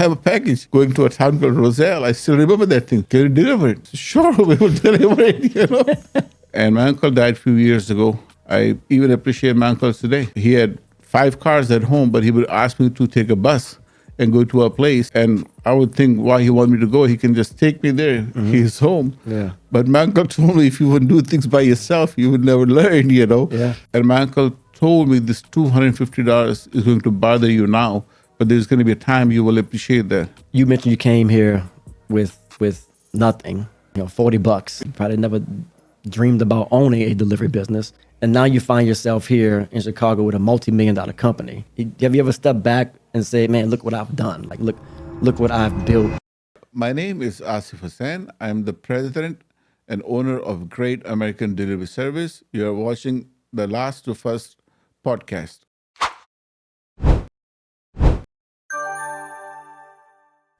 have a package going to a town called Roselle. I still remember that thing. Can you deliver it? Sure, we will deliver it. And my uncle died a few years ago. I even appreciate my uncle today. He had 5 cars at home, but he would ask me to take a bus and go to a place. And I would think why he wanted me to go. He can just take me there. He's home. Yeah. But my uncle told me if you would do things by yourself, you would never learn, Yeah. And my uncle told me this $250 is going to bother you now, but there's going to be a time you will appreciate that. You mentioned you came here with nothing, $40. You probably never dreamed about owning a delivery business. And now you find yourself here in Chicago with a multi-million-dollar company. Have you ever stepped back and say, man, look what I've done. Like, look what I've built. My name is Assif Hussain. I'm the president and owner of Great American Delivery Service. You are watching the Last of Us podcast.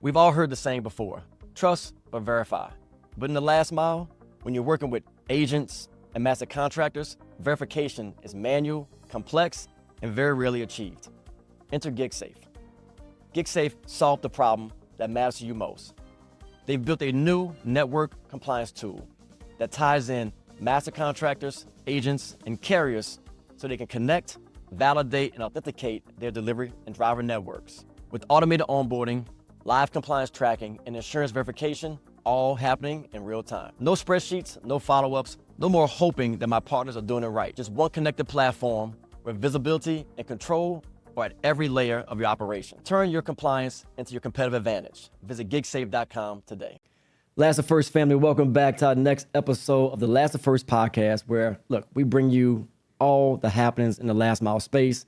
We've all heard the saying before, trust but verify. But in the last mile, when you're working with agents and master contractors, verification is manual, complex, and very rarely achieved. Enter GigSafe. GigSafe solved the problem that matters to you most. They've built a new network compliance tool that ties in master contractors, agents, and carriers so they can connect, validate, and authenticate their delivery and driver networks. With automated onboarding, live compliance tracking, and insurance verification, all happening in real time. No spreadsheets, no follow-ups, no more hoping that my partners are doing it right. Just one connected platform where visibility and control are at every layer of your operation. Turn your compliance into your competitive advantage. Visit gigsafe.com today. Last of First family, welcome back to our next episode of the Last of First podcast, where, look, we bring you all the happenings in the last mile space.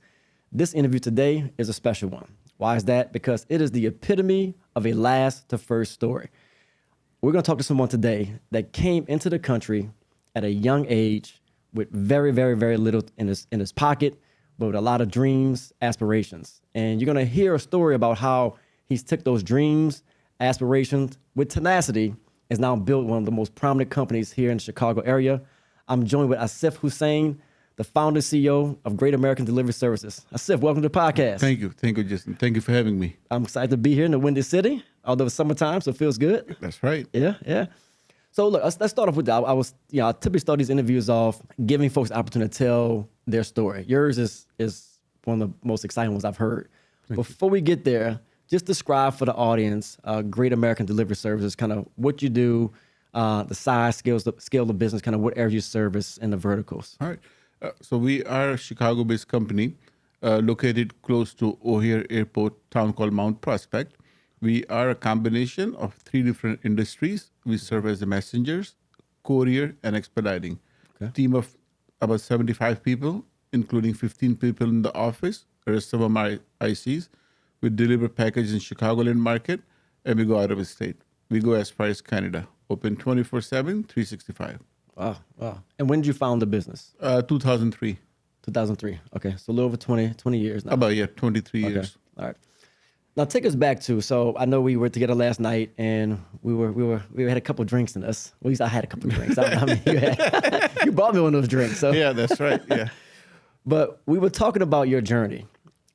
This interview today is a special one. Why is that? Because it is the epitome of a last to first story. We're going to talk to someone today that came into the country at a young age with very, very, very little in his pocket, but with a lot of dreams, aspirations. And you're going to hear a story about how he's took those dreams, aspirations with tenacity, has now built one of the most prominent companies here in the Chicago area. I'm joined with Assif Hussain, the founder and CEO of Great American Delivery Services. Assif, welcome to the podcast. Thank you, Justin. Thank you for having me. I'm excited to be here in the Windy City, although it's summertime, so it feels good. That's right. Yeah. So look, let's start off with that. I typically start these interviews off giving folks the opportunity to tell their story. Yours is one of the most exciting ones I've heard. Before we get there, just describe for the audience Great American Delivery Services, kind of what you do, the size, scale of the business, kind of what areas you service, and the verticals. All right. So we are a Chicago-based company located close to O'Hare Airport, town called Mount Prospect. We are a combination of 3 different industries. We serve as the messengers, courier, and expediting. Okay. Team of about 75 people, including 15 people in the office. The rest of them are ICs. We deliver packages in Chicagoland market, and we go out of state. We go as far as Canada. Open 24/7, 365. Wow. And when did you found the business? 2003. 2003. Okay, so a little over 20 years now. About 23 years. All right. Now take us back to, so I know we were together last night and we had a couple of drinks in us. At least I had a couple of drinks. I mean, you bought me one of those drinks. So. Yeah, that's right. Yeah. But we were talking about your journey,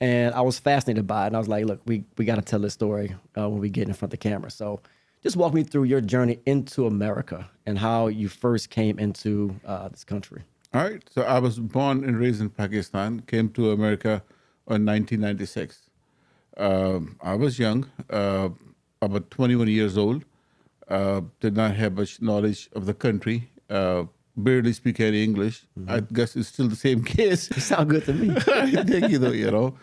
and I was fascinated by it. And I was like, look, we got to tell this story when we get in front of the camera. So just walk me through your journey into America and how you first came into this country. All right. So I was born and raised in Pakistan, came to America in 1996. I was young, about 21 years old, did not have much knowledge of the country, barely speak any English. Mm-hmm. I guess it's still the same case. You sound good to me. Thank you, though,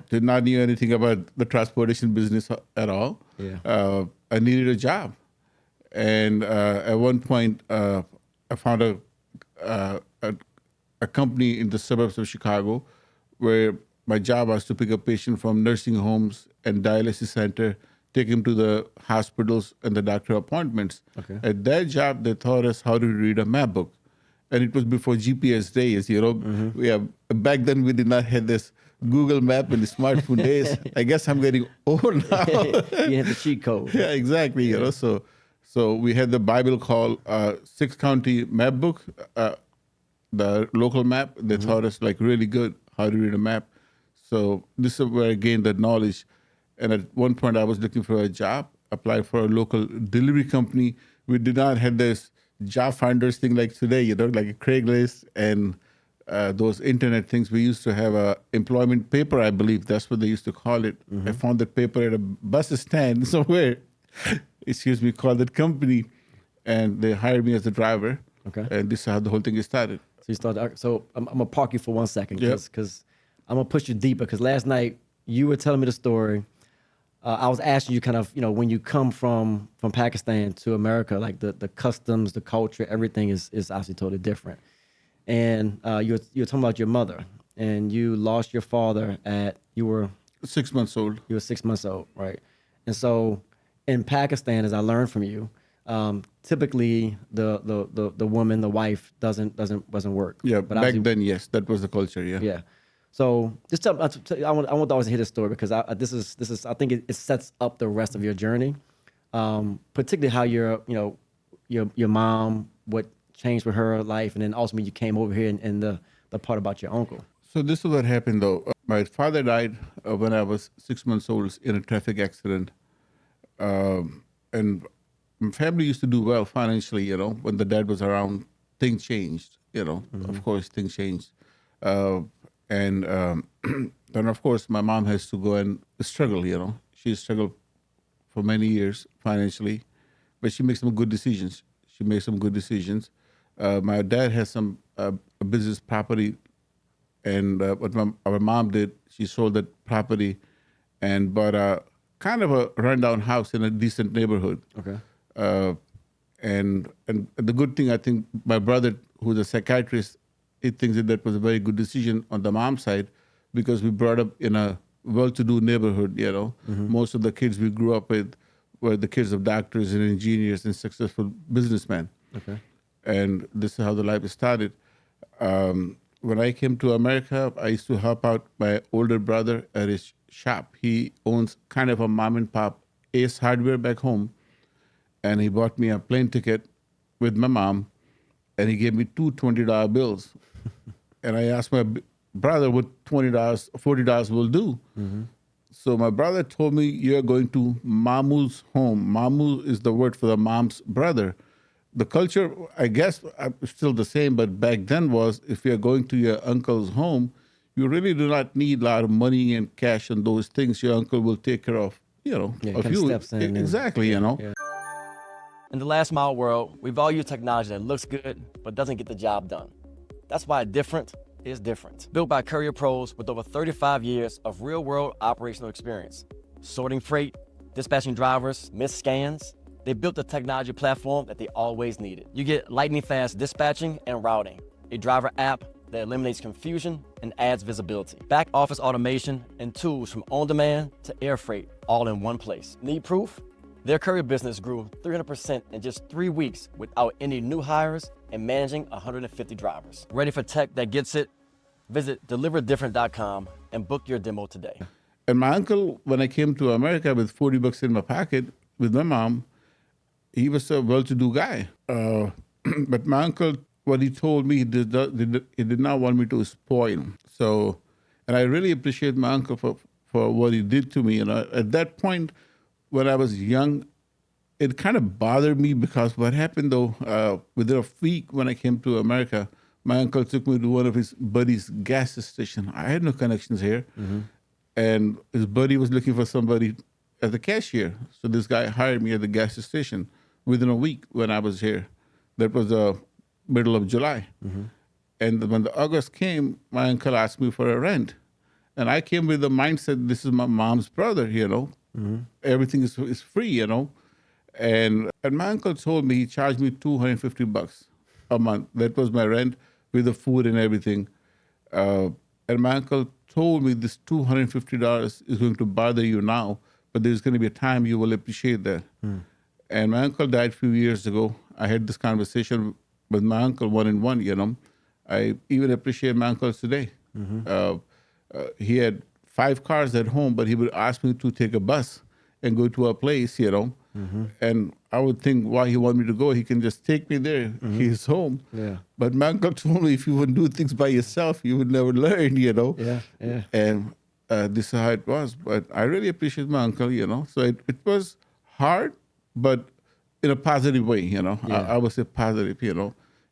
did not know anything about the transportation business at all. Yeah. I needed a job. And at one point, I found a company in the suburbs of Chicago where my job was to pick up patients from nursing homes and dialysis center, take them to the hospitals and the doctor appointments. Okay. At that job, they taught us how to read a map book. And it was before GPS days, Mm-hmm. Back then, we did not have this Google Map in the smartphone days. I guess I'm getting old now. You had the cheat code. Yeah, exactly. So we had the Bible called 6-county map book, the local map. They taught us really good how to read a map. So this is where I gained that knowledge. And at one point, I was looking for a job, applied for a local delivery company. We did not have this job finders thing like today, like a Craigslist and those internet things. We used to have a employment paper, I believe. That's what they used to call it. I found that paper at a bus stand somewhere. Excuse me, called that company. And they hired me as a driver. Okay. And this is how the whole thing started. So you started. So I'm gonna park you for 1 second, Yep. because I'm gonna push you deeper. Because last night you were telling me the story. I was asking you kind of, when you come from Pakistan to America, like the customs, the culture, everything is obviously totally different. And you were talking about your mother, and you lost your father you were 6 months old. 6 months old, right? And so in Pakistan, as I learned from you, typically the woman, the wife doesn't work. Yeah, but back obviously- then, yes, that was the culture, yeah. yeah. So just I want to always hear this story, because this is I think it sets up the rest of your journey, particularly how your mom, what changed with her life, and then ultimately you came over here, and the part about your uncle. So this is what happened, though. My father died when I was 6 months old in a traffic accident. And my family used to do well financially, when the dad was around. Things changed, Of course, things changed. And then, of course, my mom has to go and struggle, She struggled for many years financially, but she makes some good decisions. My dad has some business property, and what our mom did, she sold that property and bought a kind of a rundown house in a decent neighborhood. Okay. And the good thing, I think, my brother, who's a psychiatrist, he thinks that was a very good decision on the mom's side, because we brought up in a well-to-do neighborhood, Most of the kids we grew up with were the kids of doctors and engineers and successful businessmen. Okay. And this is how the life started. When I came to America, I used to help out my older brother at his shop. He owns kind of a mom and pop Ace Hardware back home. And he bought me a plane ticket with my mom, and he gave me two $20 bills. And I asked my brother what $20, $40 will do. So my brother told me, you're going to Mamu's home. Mamu is the word for the mom's brother. The culture, I guess, is still the same, but back then was, if you're going to your uncle's home, you really do not need a lot of money and cash and those things. Your uncle will take care of, kind of steps in. Exactly, Yeah. In the last mile world, we value technology that looks good but doesn't get the job done. That's why different is different. Built by courier pros with over 35 years of real-world operational experience, sorting freight, dispatching drivers, missed scans. They built the technology platform that they always needed. You get lightning-fast dispatching and routing, a driver app that eliminates confusion and adds visibility, back office automation, and tools from on-demand to air freight, all in one place. Need proof? Their courier business grew 300% in just 3 weeks without any new hires and managing 150 drivers. Ready for tech that gets it? Visit deliverdifferent.com and book your demo today. And my uncle, when I came to America with $40 in my pocket with my mom, he was a well-to-do guy. But my uncle, what he told me, he did not want me to spoil. So, and I really appreciate my uncle for what he did to me. And at that point, when I was young, it kind of bothered me, because what happened, though, within a week when I came to America, my uncle took me to one of his buddy's gas station. I had no connections here. And his buddy was looking for somebody as a cashier. So this guy hired me at the gas station within a week when I was here. That was the middle of July. And when the August came, my uncle asked me for a rent. And I came with the mindset, this is my mom's brother, Everything is free, And my uncle told me, he charged me $250 a month. That was my rent with the food and everything. And my uncle told me, this $250 is going to bother you now, but there's going to be a time you will appreciate that. And my uncle died a few years ago. I had this conversation with my uncle one-on-one, I even appreciate my uncle today. He had 5 cars at home, but he would ask me to take a bus and go to a place, And I would think, why he want me to go? He can just take me there. He's home. Yeah. But my uncle told me, if you would do things by yourself, you would never learn, Yeah. And this is how it was. But I really appreciate my uncle, So it was hard, but in a positive way, I would say positive,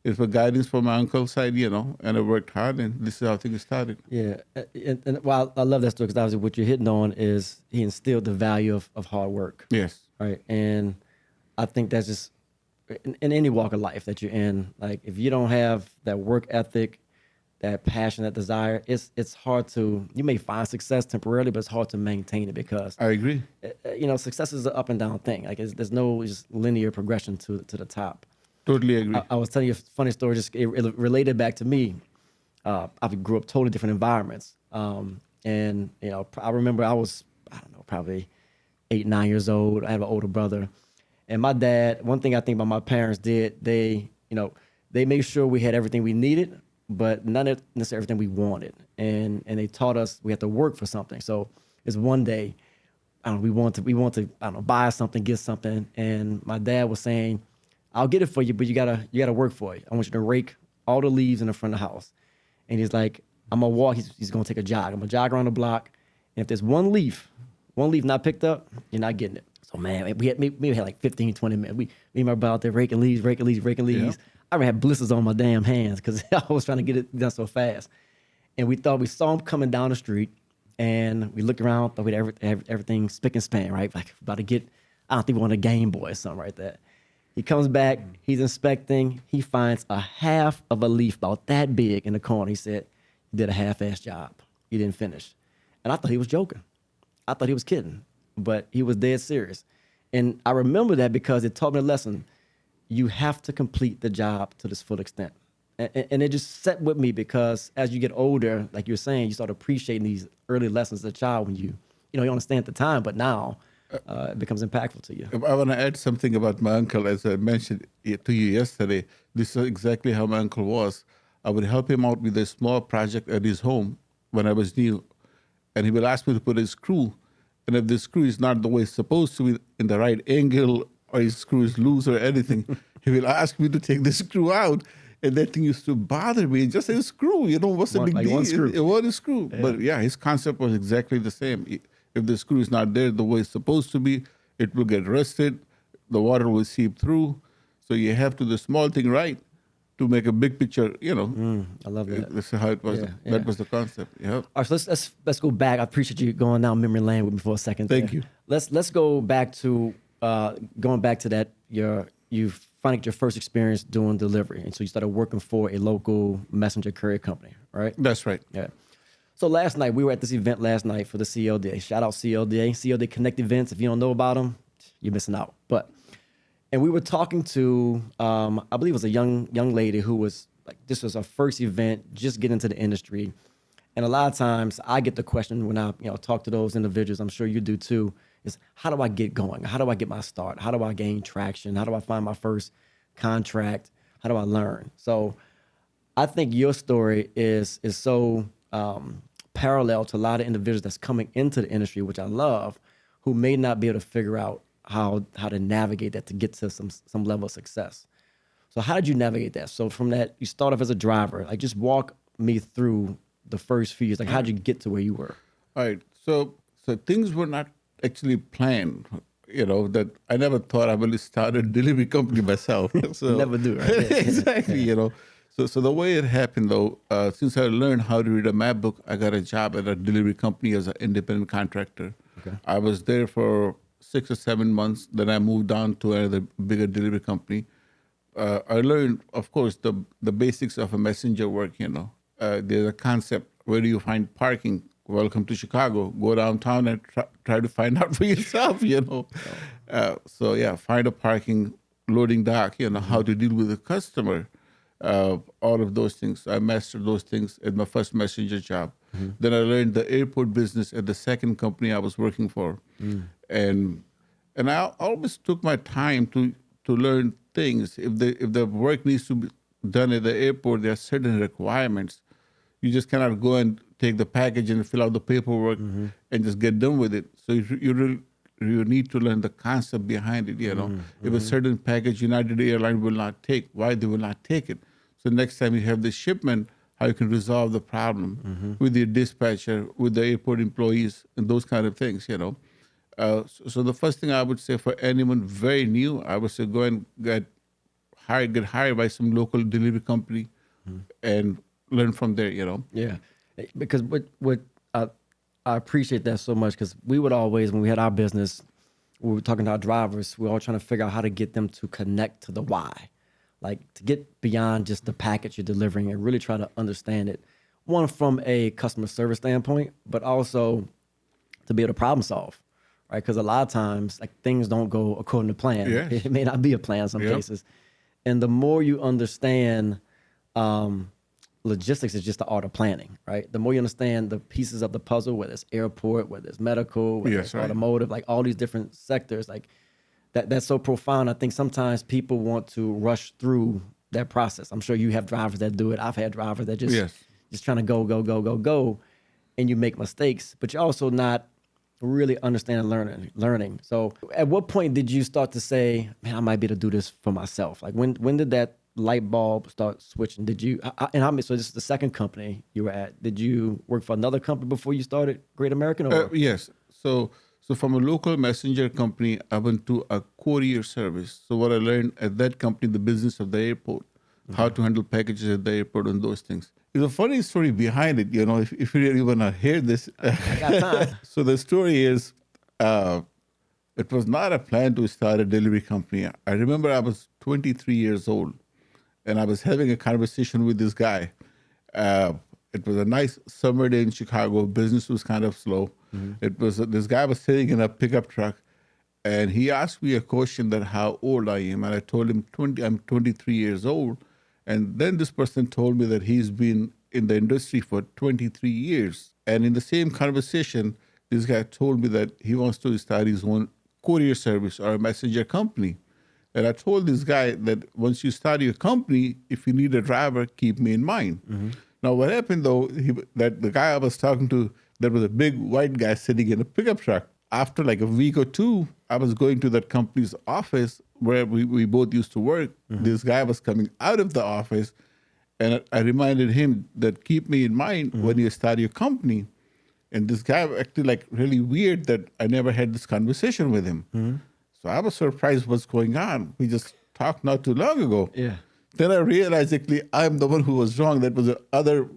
It's a guidance from my uncle's side, and I worked hard, and this is how things started. Yeah, and well, I love that story because obviously what you're hitting on is he instilled the value of hard work. Yes. Right, and I think that's just in any walk of life that you're in. Like if you don't have that work ethic, that passion, that desire, it's hard to. You may find success temporarily, but it's hard to maintain it because I agree. Success is an up and down thing. Like there's no just linear progression to the top. Totally agree. I was telling you a funny story. Just it related back to me. I grew up totally different environments, and I remember I was probably 8, 9 years old. I have an older brother, and my dad. One thing I think about my parents did they made sure we had everything we needed, but none of necessarily everything we wanted, and they taught us we had to work for something. So it's one day, we want to buy something, get something, and my dad was saying, I'll get it for you, but you gotta work for it. I want you to rake all the leaves in the front of the house. And he's like, I'm gonna walk. He's gonna take a jog. I'm gonna jog around the block. And if there's one leaf not picked up, you're not getting it. So man, we had like 15, 20 minutes. Me and my brother out there raking leaves. Yeah. I had blisters on my damn hands because I was trying to get it done so fast. And we saw him coming down the street, and we looked around, thought we'd everything spick and span, right? Like about to get, I don't think we wanted a Game Boy or something like that. He comes back, he's inspecting, he finds a half of a leaf about that big in the corner. He said, you did a half-ass job. You didn't finish. And I thought he was joking. I thought he was kidding, but he was dead serious. And I remember that because it taught me a lesson. You have to complete the job to this full extent. And it just set with me because as you get older, like you're saying, you start appreciating these early lessons as a child when you understand at the time, but now it becomes impactful to you. I want to add something about my uncle. As I mentioned to you yesterday, this is exactly how my uncle was. I would help him out with a small project at his home when I was new, and he will ask me to put a screw. And if the screw is not the way it's supposed to be in the right angle, or his screw is loose or anything, he will ask me to take the screw out. And that thing used to bother me. Just a screw, what's the big deal? One screw. One screw. Yeah. But yeah, his concept was exactly the same. If the screw is not there the way it's supposed to be, it will get rusted, the water will seep through. So you have to do the small thing right to make a big picture, I love that. That's how it was. Yeah, That was the concept. Yeah. All right, so let's go back. I appreciate you going down memory lane with me for a second. Thank you. Let's go back to that. You finding your first experience doing delivery, and so you started working for a local messenger courier company, right? That's right. Yeah. So last night, we were at this event for the CLDA. Shout out CLDA Connect events. If you don't know about them, you're missing out. And we were talking to, I believe it was a young lady who was like, this was her first event, just getting into the industry. And a lot of times I get the question when I talk to those individuals, I'm sure you do too, is how do I get going? How do I get my start? How do I gain traction? How do I find my first contract? How do I learn? So I think your story is so parallel to a lot of individuals that's coming into the industry, which I love, who may not be able to figure out how to navigate that to get to some level of success. So how did you navigate that? So from that, you start off as a driver. Like just walk me through the first few years. Like how did you get to where you were? All right. So things were not actually planned. That I never thought I would start a delivery company myself. So Never do, right? Exactly. So the way it happened, though, since I learned how to read a map book, I got a job at a delivery company as an independent contractor. Okay. I was there for 6 or 7 months. Then I moved on to another bigger delivery company. I learned, of course, the basics of a messenger work. There's a concept. Where do you find parking? Welcome to Chicago. Go downtown and try to find out for yourself. So yeah, find a parking, loading dock. How to deal with a customer. All of those things. I mastered those things at my first messenger job. Mm-hmm. Then I learned the airport business at the second company I was working for. Mm. And I always took my time to learn things. If the work needs to be done at the airport, there are certain requirements. You just cannot go and take the package and fill out the paperwork and just get done with it. So you need to learn the concept behind it. If a certain package United Airlines will not take, why they will not take it? So next time you have the shipment, how you can resolve the problem with your dispatcher, with the airport employees, and those kind of things, so the first thing I would say for anyone very new, I would say go and get hired by some local delivery company and learn from there. Yeah, because what I appreciate that so much, because we would always, when we had our business, we were talking to our drivers, we were all trying to figure out how to get them to connect to the why, like to get beyond just the package you're delivering and really try to understand it, one from a customer service standpoint, but also to be able to problem solve, right? Because a lot of times, like, things don't go according to plan. Yes. It may not be a plan in some cases. And the more you understand logistics is just the art of planning, right? The more you understand the pieces of the puzzle, whether it's airport, whether it's medical, whether it's automotive, like all these different sectors, like that's so profound. I think sometimes people want to rush through that process. I'm sure you have drivers that do it. I've had drivers that just trying to go, and you make mistakes, but you're also not really understanding learning. So at what point did you start to say, man, I might be able to do this for myself? Like when did that light bulb start switching? Did you, so this is the second company you were at. Did you work for another company before you started Great American? Or? Yes. So from a local messenger company, I went to a courier service. So what I learned at that company, the business of the airport, how to handle packages at the airport and those things. There's a funny story behind it, if you really want to hear this. I got time. So the story is, it was not a plan to start a delivery company. I remember I was 23 years old, and I was having a conversation with this guy. It was a nice summer day in Chicago. Business was kind of slow. It was this guy was sitting in a pickup truck, and he asked me a question that how old I am, and I told him I'm 23 years old. And then this person told me that he's been in the industry for 23 years. And in the same conversation, this guy told me that he wants to start his own courier service or a messenger company. And I told this guy that once you start your company, if you need a driver, keep me in mind. Now, what happened, though, that the guy I was talking to, there was a big white guy sitting in a pickup truck. After like a week or two, I was going to that company's office where we both used to work. This guy was coming out of the office, and I reminded him that keep me in mind when you start your company. And this guy acted like really weird that I never had this conversation with him. So I was surprised what's going on. We just talked not too long ago. Yeah. Then I realized actually I'm the one who was wrong. That was the other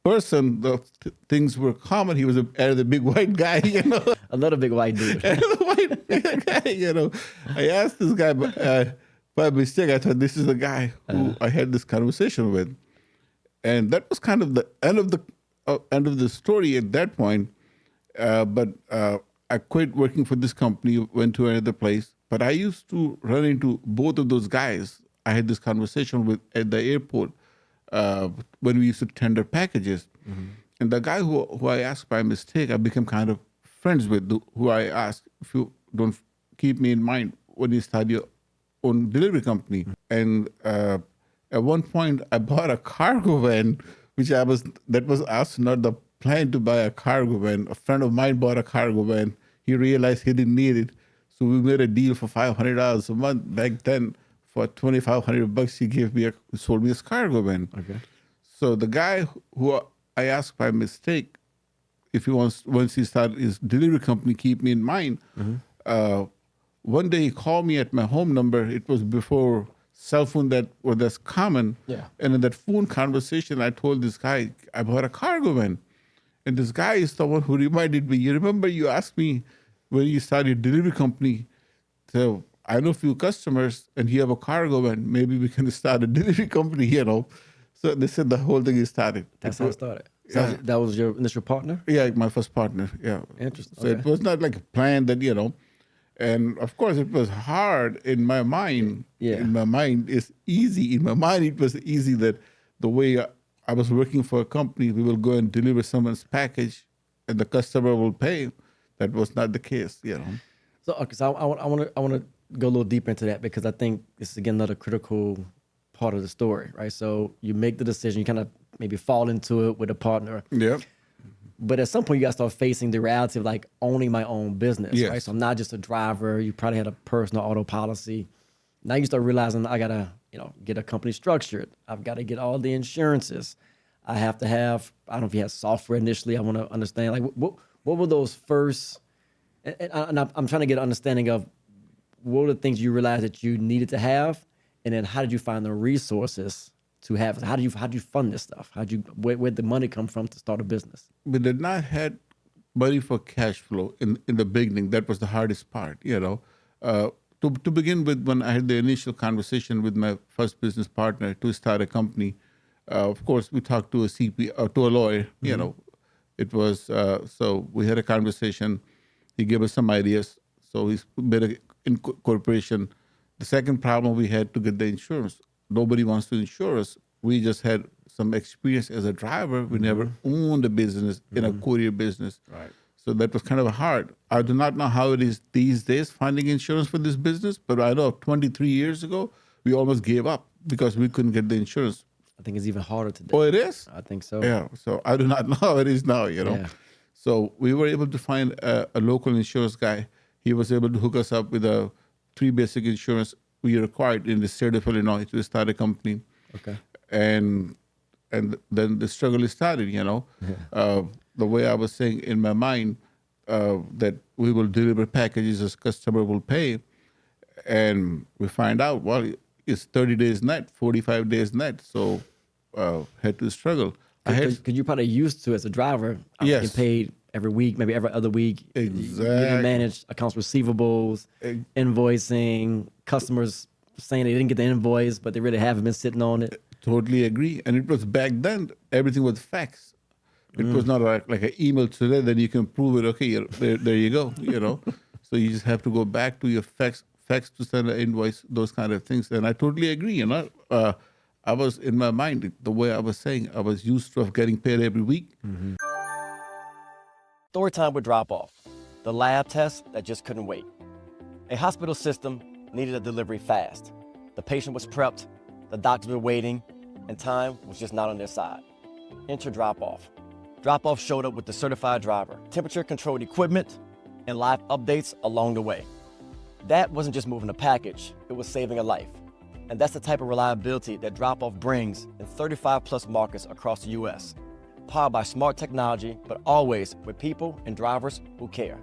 person. The things were common. He was the big white guy, Another big white dude. White guy, I asked this guy by mistake. I thought this is the guy who I had this conversation with, and that was kind of the end of the story at that point. But I quit working for this company, went to another place. But I used to run into both of those guys. I had this conversation with at the airport when we used to tender packages. And the guy who I asked by mistake, I became kind of friends with, who I asked, if you don't keep me in mind when you start your own delivery company. And at one point, I bought a cargo van, that was also not the plan to buy a cargo van. A friend of mine bought a cargo van. He realized he didn't need it. So we made a deal for $500 a month. Back then, for $2,500, he sold me this cargo van. Okay. So the guy who I asked by mistake, if he wants, once he started his delivery company, keep me in mind. One day he called me at my home number. It was before cell phone that's common. Yeah. And in that phone conversation, I told this guy, I bought a cargo van. And this guy is the one who reminded me, you remember you asked me when you started your delivery company, so I know a few customers and you have a cargo van, maybe we can start a delivery company, So they said the whole thing is started. That's how it started. So that was your initial partner? Yeah, my first partner, yeah. Interesting. So it was not like a plan that, and of course it was hard in my mind. Yeah. In my mind, it's easy. In my mind, it was easy that the way I was working for a company, we will go and deliver someone's package and the customer will pay. That was not the case, So, okay, so I want to go a little deeper into that, because I think this is, again, another critical part of the story, right? So you make the decision, you kind of maybe fall into it with a partner. Yeah. But at some point, you got to start facing the reality of like owning my own business, Yes. right? So I'm not just a driver. You probably had a personal auto policy. Now you start realizing I got to, get a company structured. I've got to get all the insurances. I have to have. I don't know if you had software initially. I want to understand like what were those first. And I'm trying to get an understanding of what were the things you realized that you needed to have, and then how did you find the resources to have it? How do you fund this stuff? Where'd the money come from to start a business? We did not had money for cash flow in the beginning. That was the hardest part, you know. To begin with, when I had the initial conversation with my first business partner to start a company, of course, we talked to a CP, to a lawyer, you know. It was, so we had a conversation. He gave us some ideas. So we made an incorporation. The second problem we had to get the insurance. Nobody wants to insure us. We just had some experience as a driver. We never owned a business in a courier business. Right. So that was kind of hard. I do not know how it is these days finding insurance for this business, but I know 23 years ago, we almost gave up because we couldn't get the insurance. I think it's even harder today. Oh, it is? I think so. Yeah. So I do not know how it is now, you know. Yeah. So we were able to find a local insurance guy. He was able to hook us up with 3 basic insurance we required in the state of Illinois to start a company. Okay. And then the struggle started, you know. The way I was saying in my mind that we will deliver packages as customer will pay. And we find out, well, it's 30 days net, 45 days net. So had to struggle. Because you probably used to, as a driver, Yes. get paid every week, maybe every other week. Exactly. You manage accounts receivables, invoicing, customers saying they didn't get the invoice, but they really haven't been sitting on it. Totally agree. And it was back then, everything was fax. It was not like an email today, then you can prove it. Okay, there you go, you know. So you just have to go back to your fax to send an invoice, those kind of things. And I totally agree, you know. I was, in my mind, the way I was saying, I was used to getting paid every week. Story time with drop-off. The lab test that just couldn't wait. A hospital system needed a delivery fast. The patient was prepped, the doctors were waiting, and time was just not on their side. Enter drop-off. Drop-off showed up with the certified driver, temperature-controlled equipment, and live updates along the way. That wasn't just moving a package, it was saving a life. And that's the type of reliability that drop-off brings in 35-plus markets across the U.S. Powered by smart technology, but always with people and drivers who care.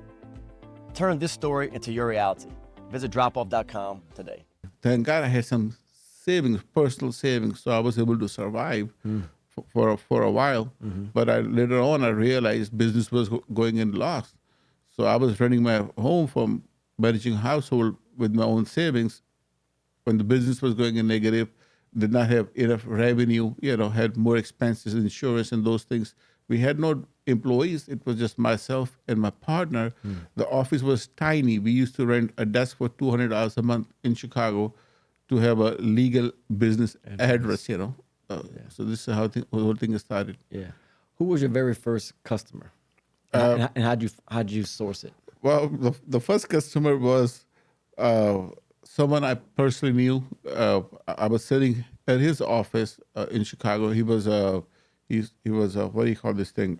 Turn this story into your reality. Visit dropoff.com today. Thank God I had some savings, personal savings, so I was able to survive for a while. But later on, I realized business was going in loss. So I was running my home from managing household with my own savings. When the business was going in negative, did not have enough revenue, you know, had more expenses, insurance and those things. We had no employees. It was just myself and my partner. The office was tiny. We used to rent a desk for $200 a month in Chicago to have a legal business address, you know. So this is how the whole thing started. Yeah. Who was your very first customer? And how'd you source it? Well, the first customer was someone I personally knew. I was sitting at his office in Chicago. He was he was what do you call this thing?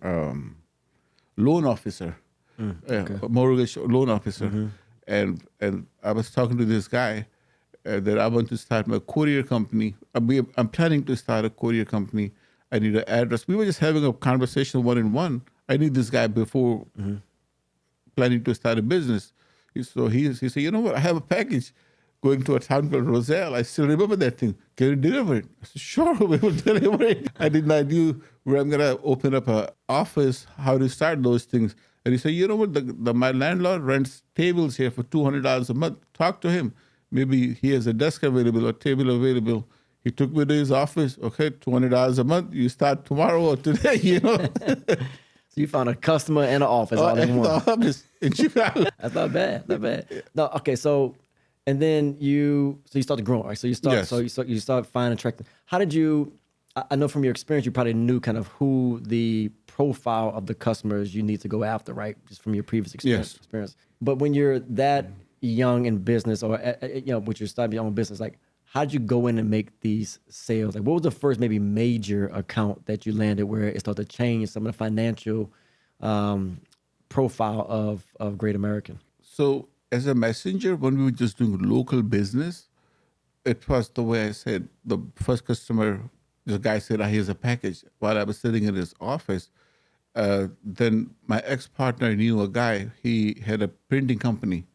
Loan officer, a mortgage loan officer. And I was talking to this guy that I want to start my courier company. I'm planning to start a courier company. I need an address. We were just having a conversation one-on-one. I knew this guy before planning to start a business. So he said, you know what, I have a package going to a town called Roselle. I still remember that thing. Can you deliver it? I said, sure, we will deliver it. I did not know where I'm going to open up an office, how to start those things. And he said, you know what, my landlord rents tables here for $200 a month. Talk to him. Maybe he has a desk available or table available. He took me to his office. Okay, $200 a month. You start tomorrow or today, you know. So you found a customer and an office all in one. Office in Chicago. That's not bad. Not bad. No, okay. So, and then you started growing, right? So you start. Yes. So you start finding attractive. How did you? I know from your experience, you probably knew kind of who the profile of the customers you need to go after, right? Just from your previous experience. Yes. But when you're that young in business, or when you're starting your own business, like, how did you go in and make these sales? Like, what was the first maybe major account that you landed where it started to change some of the financial profile of Great American? So as a messenger, when we were just doing local business, it was the way I said, the first customer this guy said, here's a package. While I was sitting in his office, then my ex-partner knew a guy. He had a printing company.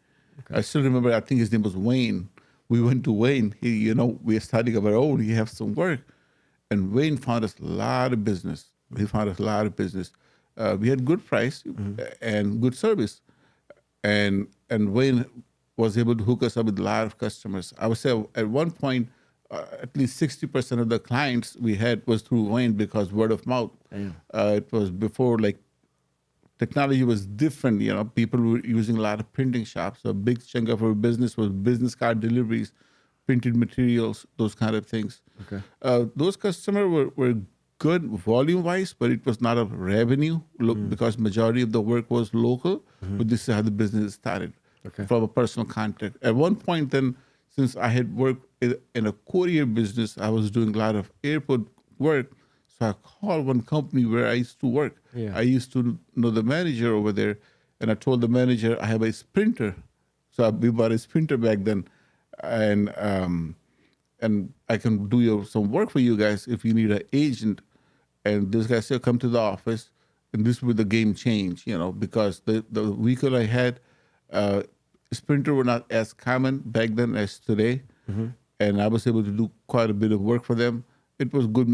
I still remember, I think his name was Wayne. We went to Wayne. We are starting of our own. He have some work. And Wayne found us a lot of business. He found us a lot of business. We had good price and good service. And Wayne was able to hook us up with a lot of customers. I would say at one point, at least 60% of the clients we had was through Wayne because word of mouth. It was before technology was different. People were using a lot of printing shops. So a big chunk of our business was business card deliveries, printed materials, those kind of things. Okay. Those customers were good volume-wise, but it was not a revenue because majority of the work was local. But this is how the business started from a personal contact. At one point then, since I had worked in a courier business, I was doing a lot of airport work. So I called one company where I used to work. Yeah. I used to know the manager over there, and I told the manager I have a sprinter. So we bought a sprinter back then, and I can do some work for you guys if you need an agent. And this guy said, come to the office, and this was the game change, because the vehicle I had, sprinter were not as common back then as today, and I was able to do quite a bit of work for them. It was good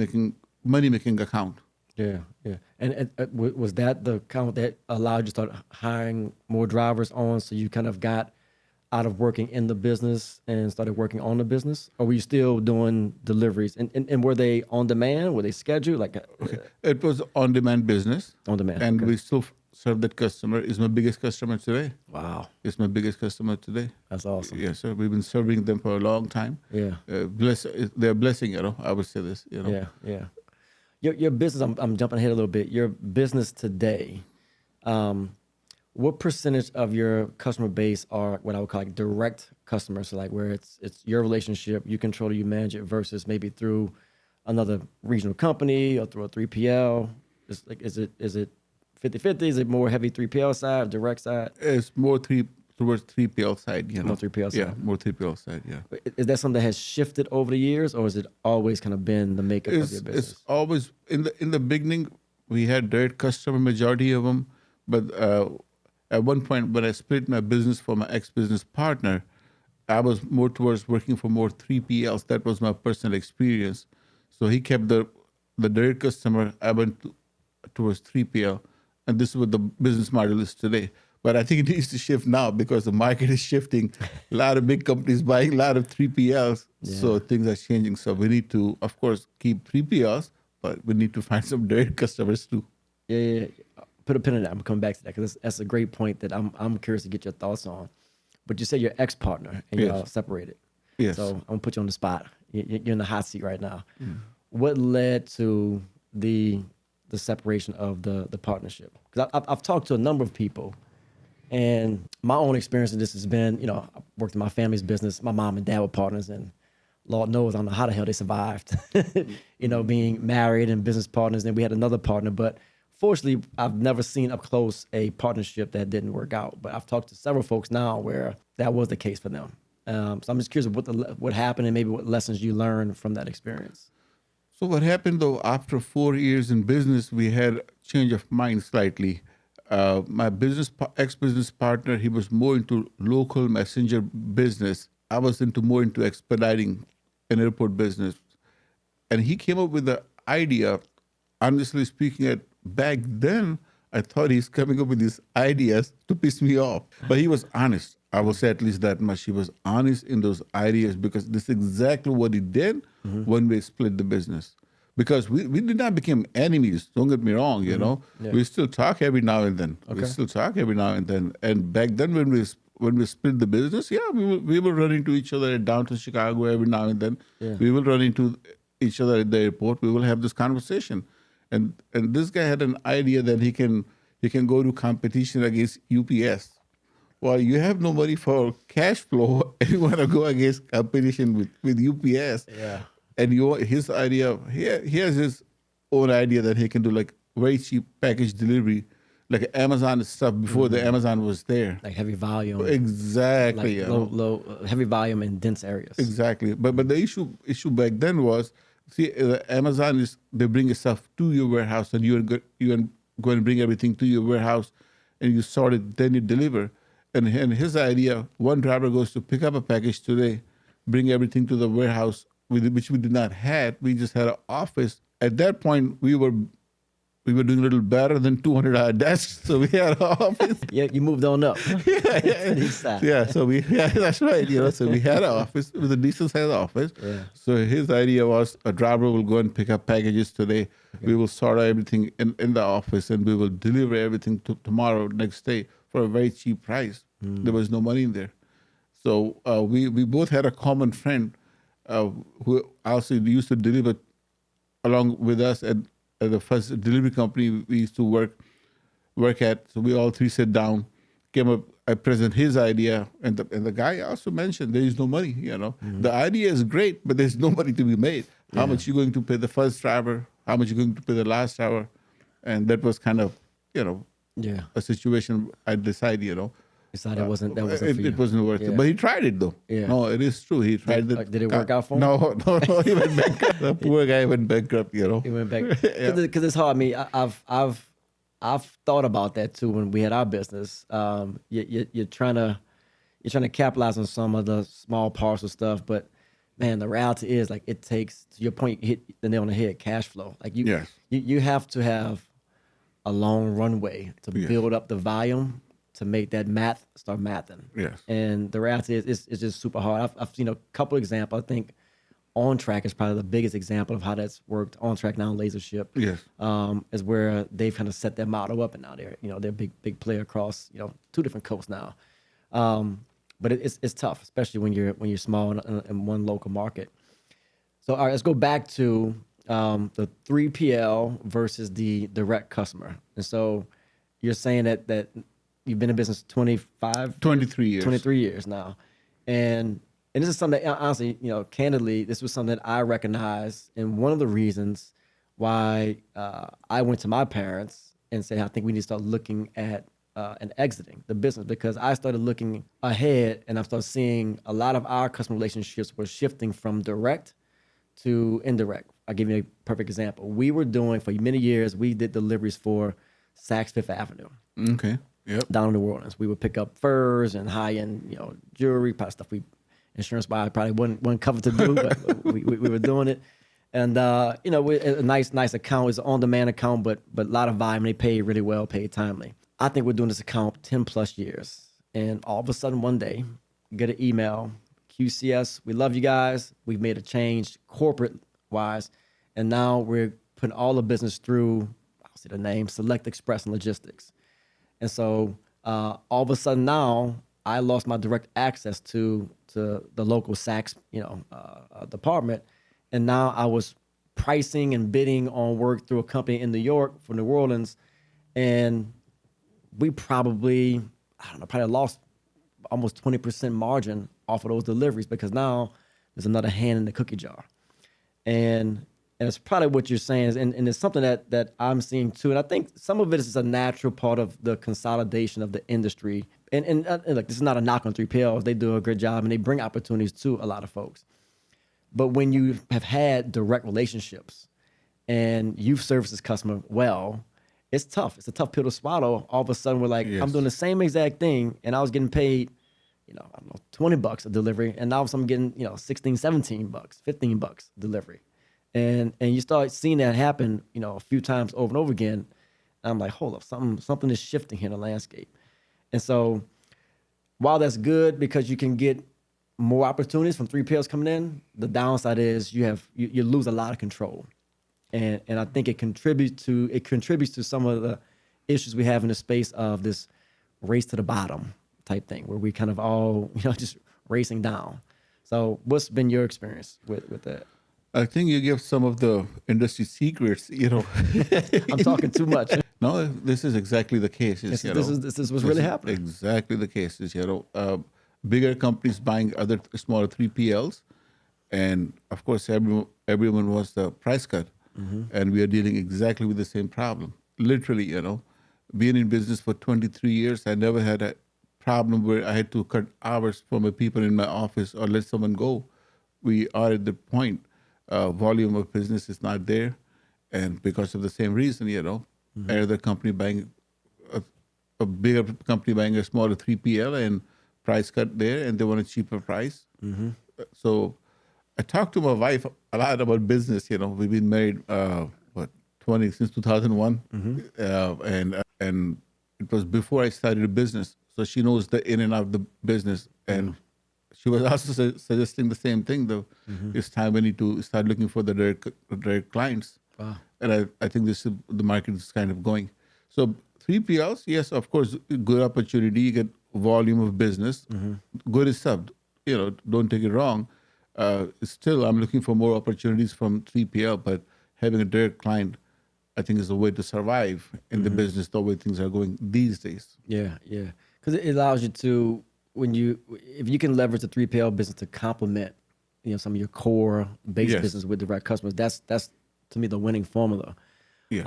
money making account. Yeah, yeah. And was that the account that allowed you to start hiring more drivers on, so you kind of got out of working in the business and started working on the business? Or were you still doing deliveries? And were they on demand? Were they scheduled? It was on-demand business. On demand. And we still serve that customer. Is my biggest customer today. Wow. It's my biggest customer today. That's awesome. Yes, sir. We've been serving them for a long time. Yeah. They're a blessing, I would say this. Yeah, yeah. Your business, I'm jumping ahead a little bit. Your business today, what percentage of your customer base are what I would call direct customers? So where it's your relationship, you control it, you manage it, versus maybe through another regional company or through a 3PL? Is it 50-50? Is it more heavy 3PL side, direct side? It's more towards 3PL side, More 3PL side. Yeah, more 3PL side, yeah. Is that something that has shifted over the years, or has it always kind of been the makeup of your business? It's always, in the beginning, we had direct customer, majority of them, but at one point when I split my business from my ex-business partner, I was more towards working for more 3PLs. That was my personal experience. So he kept the direct customer. I went towards 3PL, and this is what the business model is today. But I think it needs to shift now because the market is shifting. A lot of big companies buying a lot of 3PLs, so things are changing. So we need to, of course, keep 3PLs, but we need to find some direct customers too. Yeah. Put a pin in that. I'm coming back to that because that's a great point that I'm curious to get your thoughts on. But you said your ex-partner and y'all separated. Yes. So I'm gonna put you on the spot. You're in the hot seat right now. What led to the separation of the partnership? Because I've talked to a number of people, and my own experience in this has been, I worked in my family's business. My mom and dad were partners, and Lord knows I don't know how the hell they survived, being married and business partners. Then we had another partner, but fortunately, I've never seen up close a partnership that didn't work out. But I've talked to several folks now where that was the case for them. So I'm just curious what happened and maybe what lessons you learned from that experience. So what happened though, after 4 years in business, we had a change of mind slightly. My ex-business partner, he was more into local messenger business. I was more into expediting an airport business. And he came up with the idea, honestly speaking, back then, I thought he's coming up with these ideas to piss me off. But he was honest. I will say at least that much. He was honest in those ideas because this is exactly what he did when we split the business. Because we did not become enemies, don't get me wrong, Yeah. We still talk every now and then. Okay. We still talk every now and then. And back then when we split the business, we will run into each other at downtown Chicago every now and then. Yeah. We will run into each other at the airport. We will have this conversation. And this guy had an idea that he can go to competition against UPS. Well, you have no money for cash flow, and you want to go against competition with UPS. Yeah. And his idea, he has his own idea that he can do very cheap package delivery, like Amazon stuff before the Amazon was there. Like heavy volume. Exactly. Like low heavy volume in dense areas. Exactly. But the issue back then was See, Amazon is they bring stuff to your warehouse, and you are going to bring everything to your warehouse, and you sort it, then you deliver. And his idea, one driver goes to pick up a package today, bring everything to the warehouse, which we did not had. We just had an office. At that point, we were doing a little better than 200 desks, so we had an office. Yeah, you moved on up. Yeah, so that's right. So we had an office. It was a decent sized office. Yeah. So his idea was a driver will go and pick up packages today. Okay. We will sort everything in the office, and we will deliver everything tomorrow, next day, for a very cheap price. There was no money in there. So we both had a common friend who also used to deliver along with us at the first delivery company we used to work at. So we all three sat down, came up, I present his idea, and the guy also mentioned there is no money. The idea is great, but there's no money to be made. How much you going to pay the first driver? How much you going to pay the last driver? And that was kind of a situation I decided. Decided that wasn't for you. It wasn't worth it. But he tried it though. Yeah. No, it is true. He tried it. Did it work out for him? No, he went bankrupt. The poor guy went bankrupt. He went bankrupt because it's hard. I mean, I've thought about that too when we had our business. You're trying to capitalize on some of the small parcel stuff, but man, the reality is like it takes, to your point, you hit the nail on the head, cash flow. Like you have to have a long runway to build up the volume to make that math start mathing. Yes. And the reality is it's just super hard. I've seen a couple examples. I think On Track is probably the biggest example of how that's worked. On Track now, Lasership. Yes. Is where they've kind of set their model up, and now they're a big player across 2 different coasts now. But it's tough, especially when you're small in one local market. So all right, let's go back to the 3PL versus the direct customer. And so you're saying that you've been in business 23 years. 23 years now. And this is something that, honestly, candidly, this was something that I recognized. And one of the reasons why I went to my parents and said, I think we need to start looking at and exiting the business, because I started looking ahead and I started seeing a lot of our customer relationships were shifting from direct to indirect. I'll give you a perfect example. We were doing, for many years, we did deliveries for Saks Fifth Avenue. Okay. Yep. Down in New Orleans. We would pick up furs and high-end, jewelry, probably stuff insurance-wise probably wasn't covered to do, but we were doing it. And, a nice account. It's an on-demand account, but a lot of volume. They pay really well, pay timely. I think we're doing this account 10 plus years. And all of a sudden one day, get an email, QCS, we love you guys. We've made a change corporate-wise. And now we're putting all the business through, I'll say the name, Select Express and Logistics. And so all of a sudden now, I lost my direct access to the local Saks, department, and now I was pricing and bidding on work through a company in New York for New Orleans, and we probably lost almost 20% margin off of those deliveries, because now there's another hand in the cookie jar, and it's probably what you're saying, and it's something that I'm seeing too. And I think some of it is a natural part of the consolidation of the industry. And look, this is not a knock on 3PLs. They do a good job and they bring opportunities to a lot of folks. But when you have had direct relationships and you've serviced this customer well, it's tough. It's a tough pill to swallow. All of a sudden we're like, yes, I'm doing the same exact thing and I was getting paid, $20 a delivery. And now I'm getting, $16, $17, $15 delivery. And you start seeing that happen, a few times over and over again. And I'm like, hold up, something is shifting here in the landscape. And so while that's good because you can get more opportunities from 3PLs coming in, the downside is you lose a lot of control. And I think it contributes to some of the issues we have in the space of this race to the bottom type thing, where we kind of all, just racing down. So what's been your experience with that? I think you give some of the industry secrets, I'm talking too much. No, this is exactly the case. This is what's really happening. Exactly the case. Bigger companies buying other smaller 3PLs. And of course, everyone wants the price cut. Mm-hmm. And we are dealing exactly with the same problem. Literally, being in business for 23 years, I never had a problem where I had to cut hours for my people in my office or let someone go. We are at the point. volume of business is not there, and because of the same reason, another company buying a bigger company buying a smaller 3PL and price cut there, and they want a cheaper price. So I talked to my wife a lot about business. We've been married, 20 since 2001, and it was before I started a business. So she knows the in and out of the business, and she was also suggesting the same thing. Though it's time we need to start looking for the direct clients. Wow. And I think the market is kind of going. So 3PLs, yes, of course, good opportunity. You get volume of business. Good stuff. Don't take it wrong. Still, I'm looking for more opportunities from 3PL, but having a direct client, I think, is a way to survive in the business the way things are going these days. Yeah, yeah. Because it allows you to, if you can leverage the 3PL business to complement, some of your core base Yes. business with direct customers, that's to me the winning formula. Yes.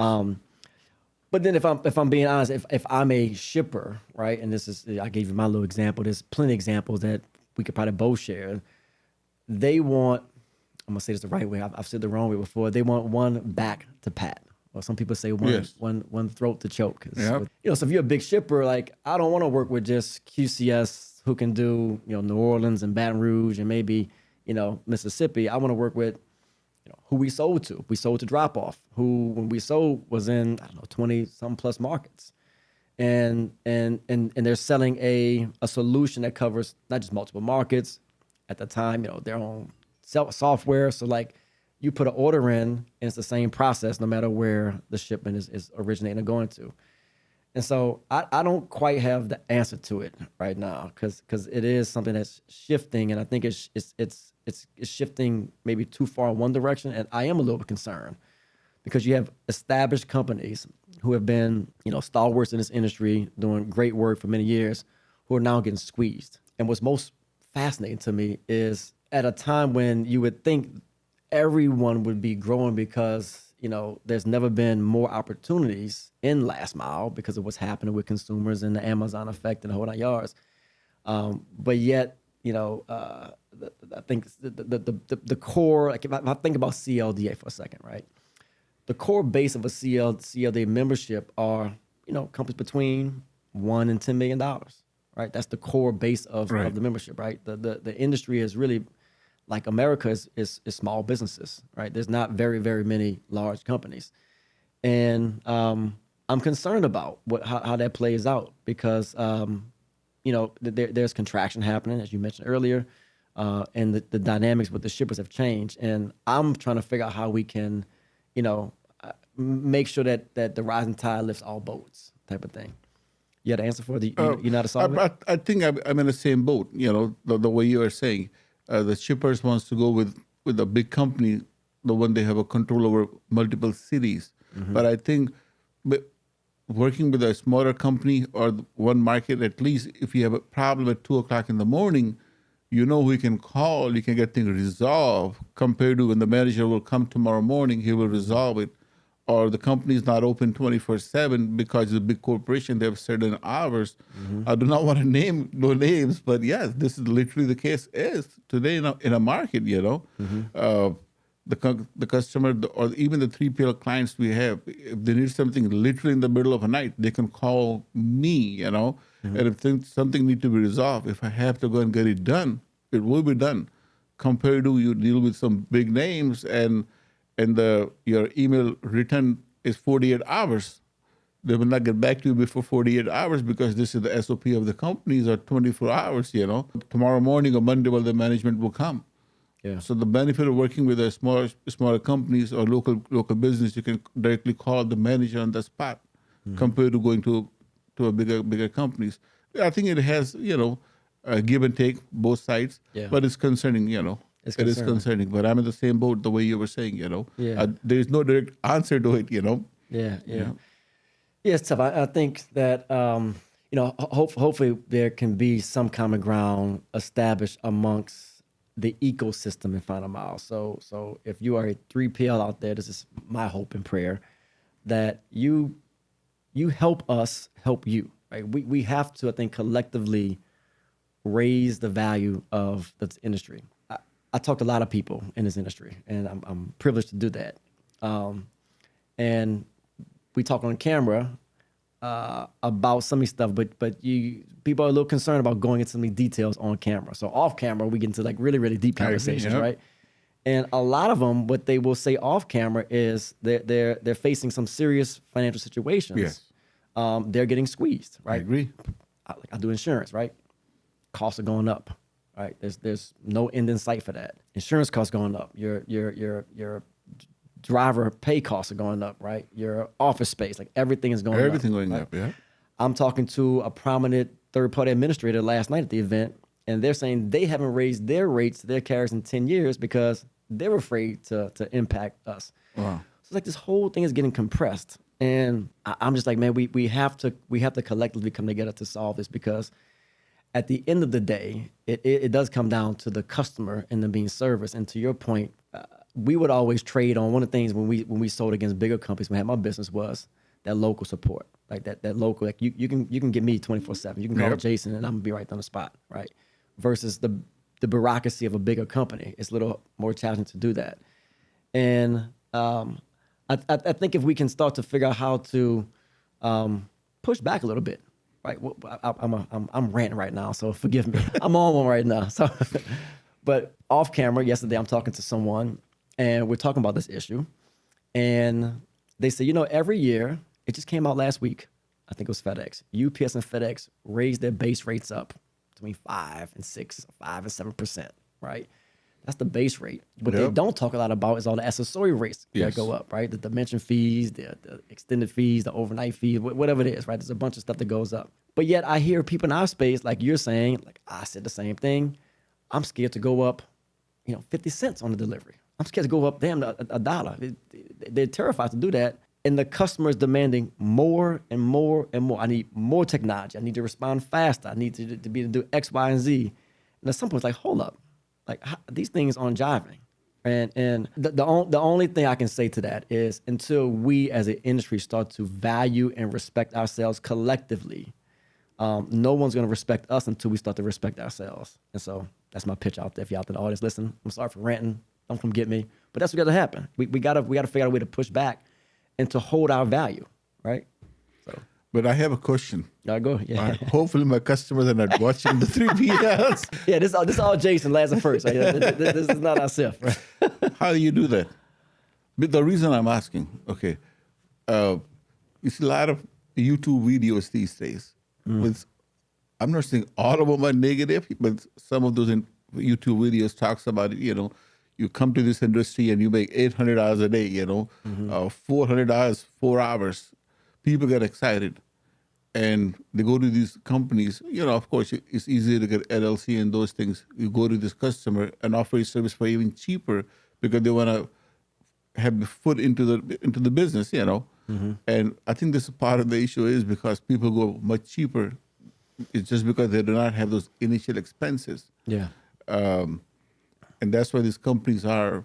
But then if I'm being honest, if I'm a shipper, right, and I gave you my little example, there's plenty of examples that we could probably both share. They want, I'm gonna say this the right way, I've said the wrong way before, they want one back to pat. Or some people say Yes. one throat to choke. Yep. So if you're a big shipper, like I don't want to work with just QCS who can do, New Orleans and Baton Rouge and maybe, Mississippi. I want to work with, who we sold to. We sold to Drop Off, who when we sold was in, 20 some plus markets. And they're selling a solution that covers not just multiple markets, at the time, their own software. So like you put an order in and it's the same process no matter where the shipment is originating or going to. And so I don't quite have the answer to it right now because it is something that's shifting, and I think it's shifting maybe too far in one direction. And I am a little bit concerned because you have established companies who have been, stalwarts in this industry, doing great work for many years, who are now getting squeezed. And what's most fascinating to me is at a time when you would think everyone would be growing because, there's never been more opportunities in last mile because of what's happening with consumers and the Amazon effect and the whole nine yards. But yet, I think the core, like if I think about CLDA for a second, right? The core base of a CLDA membership are, companies between $1 and $10 million, right? That's the core base of the membership, right? The industry is really, like America is small businesses, right? There's not very, very many large companies. And I'm concerned about how that plays out because, there's contraction happening, as you mentioned earlier, and the dynamics with the shippers have changed. And I'm trying to figure out how we can, make sure that the rising tide lifts all boats type of thing. You had an answer for it? You know how to solve it? I think I'm in the same boat, the way you are saying. The shippers wants to go with a big company, the one they have a control over multiple cities. But I think working with a smaller company or one market, at least if you have a problem at 2:00 in the morning, who you can call, you can get things resolved compared to when the manager will come tomorrow morning, he will resolve it. Or the company is not open 24/7 because it's a big corporation, they have certain hours. I do not want to name no names, but yes, this is literally the case is today in a market, the customer or even the 3PL clients we have, if they need something literally in the middle of the night, they can call me, and if something needs to be resolved, if I have to go and get it done, it will be done. Compared to you deal with some big names and your email return is 48 hours. They will not get back to you before 48 hours because this is the SOP of the companies or 24 hours, Tomorrow morning or Monday, the management will come. Yeah. So the benefit of working with a smaller companies or local business, you can directly call the manager on the spot compared to going to a bigger companies. I think it has, a give and take both sides, but it's concerning, It is concerning, but I'm in the same boat the way you were saying, there is no direct answer to it, Yeah, it's tough. I think that, hopefully there can be some common ground established amongst the ecosystem in Final Mile. So if you are a 3PL out there, this is my hope and prayer, that you help us help you, right? We have to, I think, collectively raise the value of the industry. I talk to a lot of people in this industry, and I'm privileged to do that. And we talk on camera about some of these stuff, but people are a little concerned about going into some of these details on camera. So off camera, we get into like really, really deep conversations, yeah. right? And a lot of them, what they will say off camera is they're facing some serious financial situations. Yes. They're getting squeezed, right? I agree. I do insurance, right? Costs are going up, right? There's no end in sight for that. Insurance costs going up. Your driver pay costs are going up, right? Your office space, like everything is going up. Everything going right? up, yeah. I'm talking to a prominent third-party administrator last night at the event, and they're saying they haven't raised their rates to their carriers in 10 years because they're afraid to impact us. Wow. So it's like this whole thing is getting compressed. And I'm just like, man, we have to collectively come together to solve this, because at the end of the day, it does come down to the customer and them being serviced. And to your point, we would always trade on one of the things when we sold against bigger companies, when I had my business, was that local support, like that local, like you can get me 24/7. You can call Yep. Jason and I'm gonna be right on the spot, right? Versus the bureaucracy of a bigger company. It's a little more challenging to do that. And I think if we can start to figure out how to push back a little bit, right? Well, I'm ranting right now, so forgive me. I'm on one right now. So, but off camera, yesterday I'm talking to someone, and we're talking about this issue, and they say, every year, it just came out last week, I think it was FedEx. UPS and FedEx raised their base rates up between 5 and 6, 5 and 7%, right? That's the base rate. What they Yep. don't talk a lot about is all the accessory rates Yes. that go up, right? The dimension fees, the extended fees, the overnight fees, whatever it is, right? There's a bunch of stuff that goes up. But yet I hear people in our space, like you're saying, like I said the same thing. I'm scared to go up, 50 cents on the delivery. I'm scared to go up, damn, a dollar. They're terrified to do that. And the customer is demanding more and more and more. I need more technology. I need to respond faster. I need to be able to do X, Y, and Z. And at some point, it's like, hold up. Like, these things aren't jiving. And the only thing I can say to that is, until we as an industry start to value and respect ourselves collectively, no one's going to respect us until we start to respect ourselves. And so that's my pitch out there. If you're out there in the audience, listen, I'm sorry for ranting. Don't come get me. But that's what got to happen. We gotta figure out a way to push back and to hold our value, right? So, But I have a question. go. Yeah. Hopefully my customers are not watching the 3PLs. Yeah, this all Jason last and first. Right? This is not Assif, right? How do you do that? But the reason I'm asking, okay, you see a lot of YouTube videos these days. With, I'm not saying all of them are negative, but some of those YouTube videos talks about it, you come to this industry and you make $800 a day, $400, 4 hours. People get excited and they go to these companies. Of course, it's easier to get LLC and those things. You go to this customer and offer a service for even cheaper because they want to have the foot into the business, And I think this is part of the issue is because people go much cheaper. It's just because they do not have those initial expenses. Yeah. And that's why these companies are,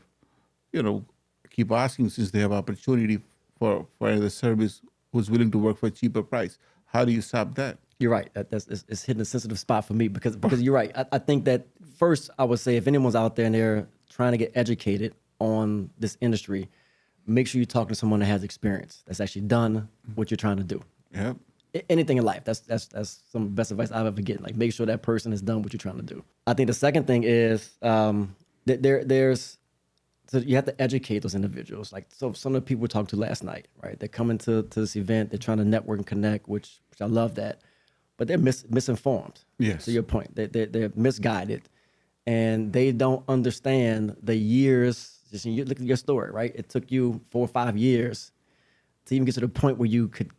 keep asking since they have opportunity for the service who's willing to work for a cheaper price. How do you stop that? You're right. It's hitting a sensitive spot for me because you're right. I think that first I would say if anyone's out there and they're trying to get educated on this industry, make sure you're talking to someone that has experience, that's actually done what you're trying to do. Yeah. Anything in life. That's some of the best advice I've ever gotten. Like, make sure that person has done what you're trying to do. I think the second thing is so you have to educate those individuals. Like, so some of the people we talked to last night, right? They're coming to this event. They're trying to network and connect, which I love that, but they're misinformed. Yes. To your point, they're misguided, and they don't understand the years. Just you look at your story, right? It took you 4 or 5 years to even get to the point where you could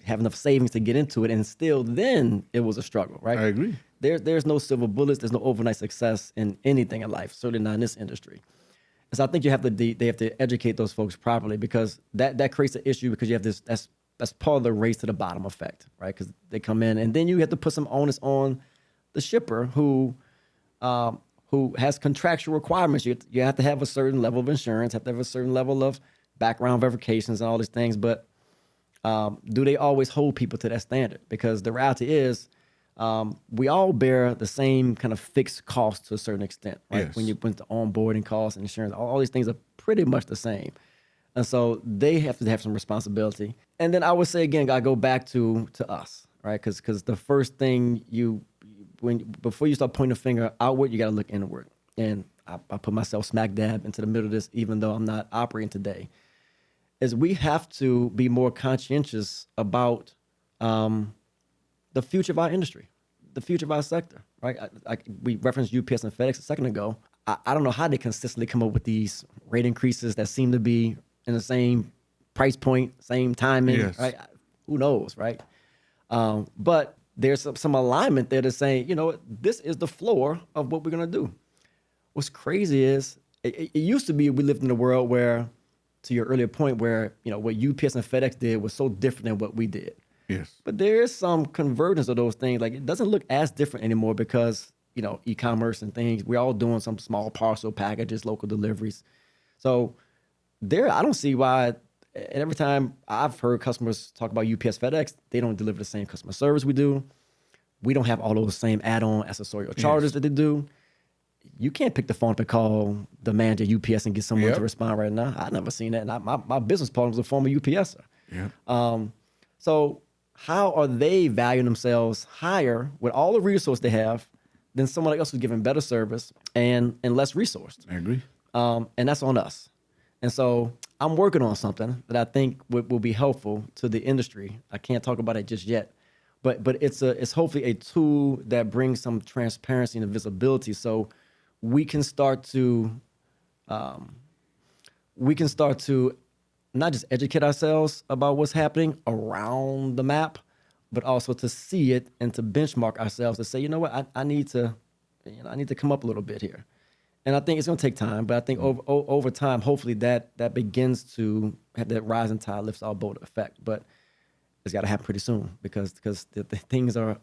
have enough savings to get into it, and still then it was a struggle, right? I agree. There's no silver bullets. There's no overnight success in anything in life, certainly not in this industry. And so I think they have to educate those folks properly, because that creates an issue, because you have this, that's part of the race to the bottom effect, right? Because they come in and then you have to put some onus on the shipper who has contractual requirements. You have to have a certain level of insurance, have to have a certain level of background verifications and all these things, but do they always hold people to that standard? Because the reality is, we all bear the same kind of fixed cost to a certain extent, right? Yes. When you went to onboarding costs and insurance, all these things are pretty much the same. And so they have to have some responsibility. And then I would say, again, I go back to us, right? Because the first thing before you start pointing a finger outward, you got to look inward. And I put myself smack dab into the middle of this, even though I'm not operating today, is we have to be more conscientious about the future of our industry, the future of our sector, right? We referenced UPS and FedEx a second ago. I don't know how they consistently come up with these rate increases that seem to be in the same price point, same timing, Yes. right? Who knows, right? But there's some alignment there to saying, you know what, this is the floor of what we're gonna do. What's crazy is it used to be we lived in a world where, to your earlier point, where what UPS and FedEx did was so different than what we did. Yes. But there is some convergence of those things. Like, it doesn't look as different anymore because e-commerce and things. We're all doing some small parcel packages, local deliveries. So I don't see why. And every time I've heard customers talk about UPS, FedEx, they don't deliver the same customer service we do. We don't have all those same add-on accessorial charges that they do. You can't pick the phone up and call the manager at UPS and get someone to respond right now. I've never seen that. And my business partner was a former UPSer. Yeah. So how are they valuing themselves higher with all the resources they have than someone else who's giving better service and less resourced? I agree. And that's on us. And so I'm working on something that I think will be helpful to the industry. I can't talk about it just yet, but it's hopefully a tool that brings some transparency and visibility, so we can start to not just educate ourselves about what's happening around the map, but also to see it and to benchmark ourselves to say, you know what, I need to come up a little bit here. And I think it's going to take time, but I think over time, hopefully that begins to have that rising tide lifts all boat effect. But it's got to happen pretty soon because the things are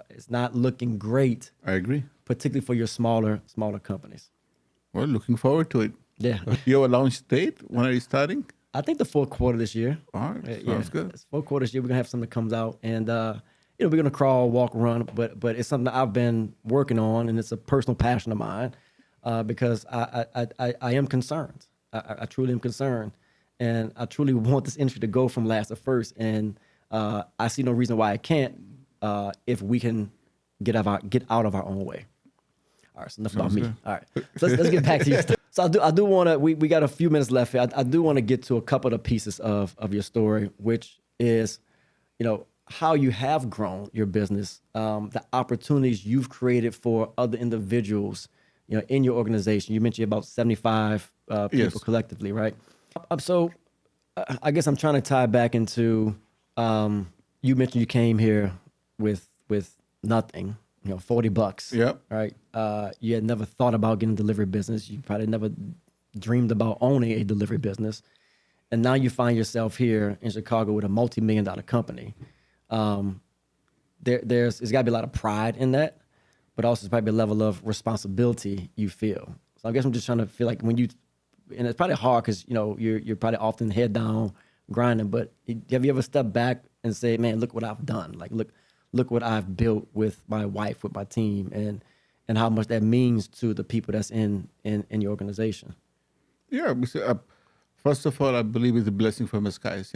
it's not looking great. I agree. Particularly for your smaller companies. Well, looking forward to it. Yeah. You have a launch date? When are you starting? I think the fourth quarter this year. All right. Sounds good. It's fourth quarter this year. We're gonna have something that comes out, and we're gonna crawl, walk, run. But it's something that I've been working on, and it's a personal passion of mine because I am concerned. I truly am concerned, and I truly want this industry to go from last to first. And I see no reason why it can't if we can get out of our own way. All right, so enough about me. All right, so let's get back to your stuff. So I do want to. We got a few minutes left here. I do want to get to a couple of the pieces of your story, which is, how you have grown your business, the opportunities you've created for other individuals, in your organization. You mentioned about 75 people collectively, right? So I guess I'm trying to tie back into. You mentioned you came here with nothing. $40. Yep. Right. You had never thought about getting a delivery business. You probably never dreamed about owning a delivery business. And now you find yourself here in Chicago with a multi-million-dollar company. There's got to be a lot of pride in that, but also there's probably a level of responsibility you feel. So I guess I'm just trying to feel like and it's probably hard because, you're probably often head down grinding, but have you ever stepped back and say, man, look what I've done? Like, look what I've built with my wife, with my team, and how much that means to the people that's in your organization. Yeah. First of all, I believe it's a blessing from the skies,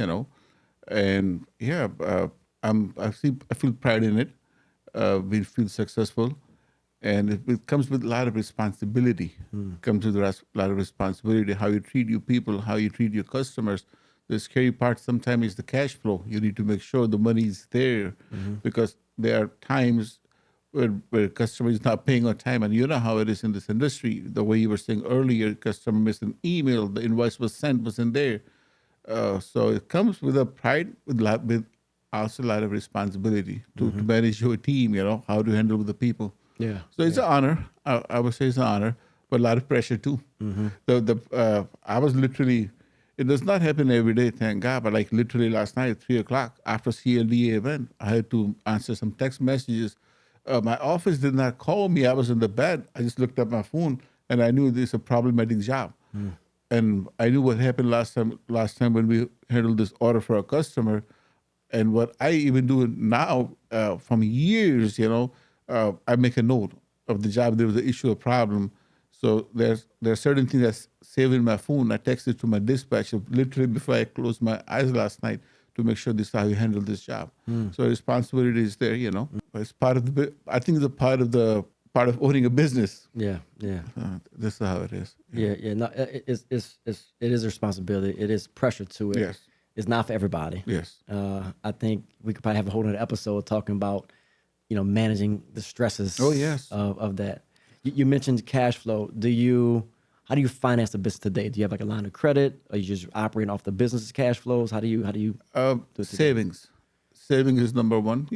and yeah, I feel pride in it. We feel successful, and it comes with a lot of responsibility. Comes with a lot of responsibility, how you treat your people, how you treat your customers. The scary part sometimes is the cash flow. You need to make sure the money is there because there are times where customer is not paying on time. And you know how it is in this industry. The way you were saying earlier, customer missed an email, the invoice was sent, wasn't there. So it comes with a pride, with also a lot of responsibility to manage your team, how to handle with the people. Yeah. So it's an honor. I would say it's an honor, but a lot of pressure too. I was literally... It does not happen every day, thank God, but like literally last night at 3 o'clock after CLDA event, I had to answer some text messages. My office did not call me. I was in the bed. I just looked at my phone and I knew this is a problematic job. And I knew what happened last time when we handled this order for a customer. And what I even do now, from years, I make a note of the job. There was an issue, a problem. So there are certain things that's saved in my phone. I texted to my dispatcher literally before I closed my eyes last night to make sure this is how you handle this job. So responsibility is there, But it's part of I think it's a part of owning a business. Yeah, yeah. This is how it is. Yeah. No, it is a responsibility. It is pressure to it. Yes. It's not for everybody. Yes. I think we could probably have a whole other episode talking about, managing the stresses. Oh, yes. Of that. You mentioned cash flow. How do you finance the business today? Do you have like a line of credit? Or you just operating off the business's cash flows? How do you do it today? Savings. Saving is number one.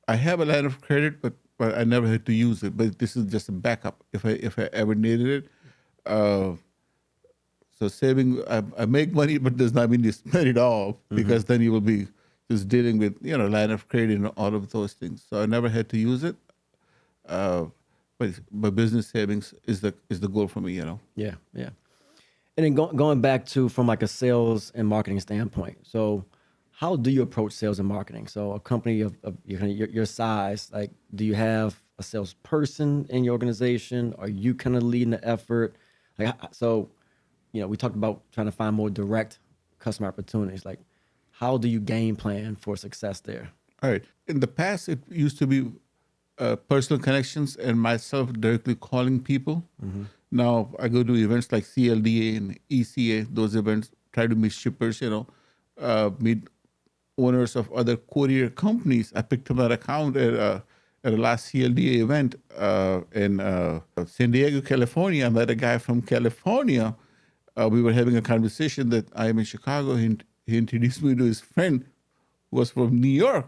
I have a line of credit, but I never had to use it. But this is just a backup if I ever needed it. So saving, I make money, but does not mean you spend it all, because then you will be just dealing with line of credit and all of those things. So I never had to use it. But business savings is the goal for me. Yeah. And then going back to from like a sales and marketing standpoint. So how do you approach sales and marketing? So a company of your size, like, do you have a salesperson in your organization? Are you kind of leading the effort? Like, so, we talked about trying to find more direct customer opportunities. Like, how do you game plan for success there? All right. In the past, it used to be personal connections and myself directly calling people. Now I go to events like CLDA and ECA, those events, try to meet shippers, meet owners of other courier companies. I picked up an account at a last CLDA event in San Diego, California. I met a guy from California. We were having a conversation that I am in Chicago. He introduced me to his friend who was from New York.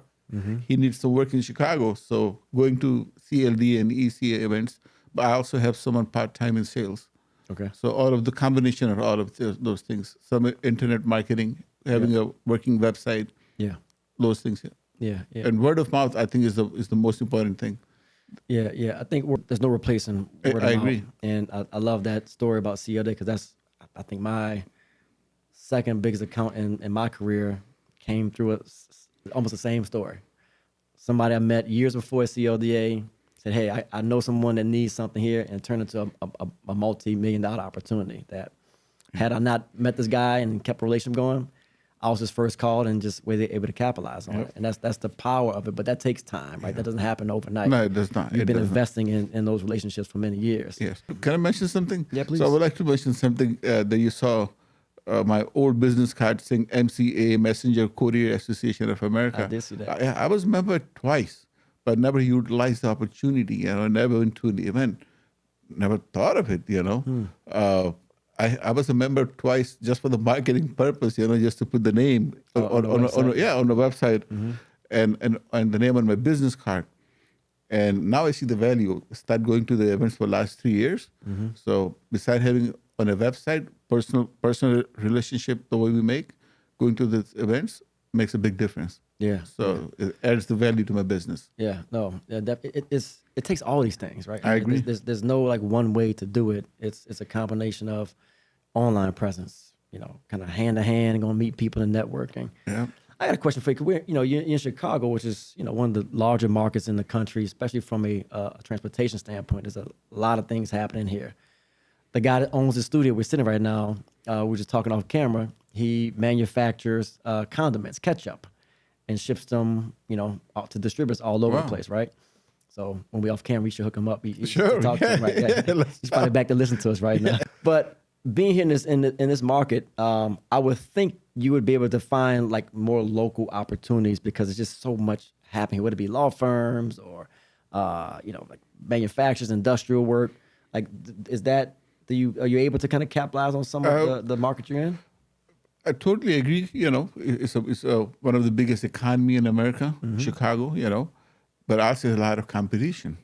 He needs to work in Chicago. So going to CLD and ECA events, but I also have someone part-time in sales. Okay. So all of the combination of all of those things, some internet marketing, having a working website, those things. Yeah. And word of mouth, I think, is the most important thing. Yeah. I think there's no replacing word of I mouth. agree. And I love that story about CLD, because that's, I think, my second biggest account in my career came through almost the same story. Somebody I met years before CLDA said, hey, I know someone that needs something here, and it turned into a multi-million-dollar opportunity that had I not met this guy and kept a relationship going, I was his first called and just was able to capitalize on it. And that's the power of it. But that takes time, right? That doesn't happen overnight. No, it does not. You've been investing in those relationships for many years. Yes. Can I mention something? Yeah, please. So I would like to mention something that you saw my old business card saying MCA, Messenger Courier Association of America. I did see that. I was a member twice, but never utilized the opportunity. Never went to an event. Never thought of it. I was a member twice just for the marketing purpose. Just to put the name on the website, and the name on my business card. And now I see the value. Start going to the events for the last 3 years. So besides having on a website, personal relationship, the way we make, going to the events makes a big difference. Yeah. So it adds the value to my business. Yeah. No. Yeah. It takes all these things, right? I agree. There's no like one way to do it. It's a combination of online presence, kind of hand to hand, going to meet people and networking. Yeah. I got a question for you. 'Cause you're in Chicago, which is one of the larger markets in the country, especially from a transportation standpoint. There's a lot of things happening here. The guy that owns the studio we're sitting right now, we're just talking off camera. He manufactures condiments, ketchup, and ships them, out to distributors all over the place, right? So when we off camera, we should hook him up. Sure. Talk to him, right? Yeah. He's probably back to listen to us right now. But being here in this market, I would think you would be able to find like more local opportunities, because there's just so much happening. Whether it be law firms or like manufacturers, industrial work. Like, are you able to kind of capitalize on some of the market you're in? I totally agree. It's one of the biggest economy in America, Chicago. But also a lot of competition.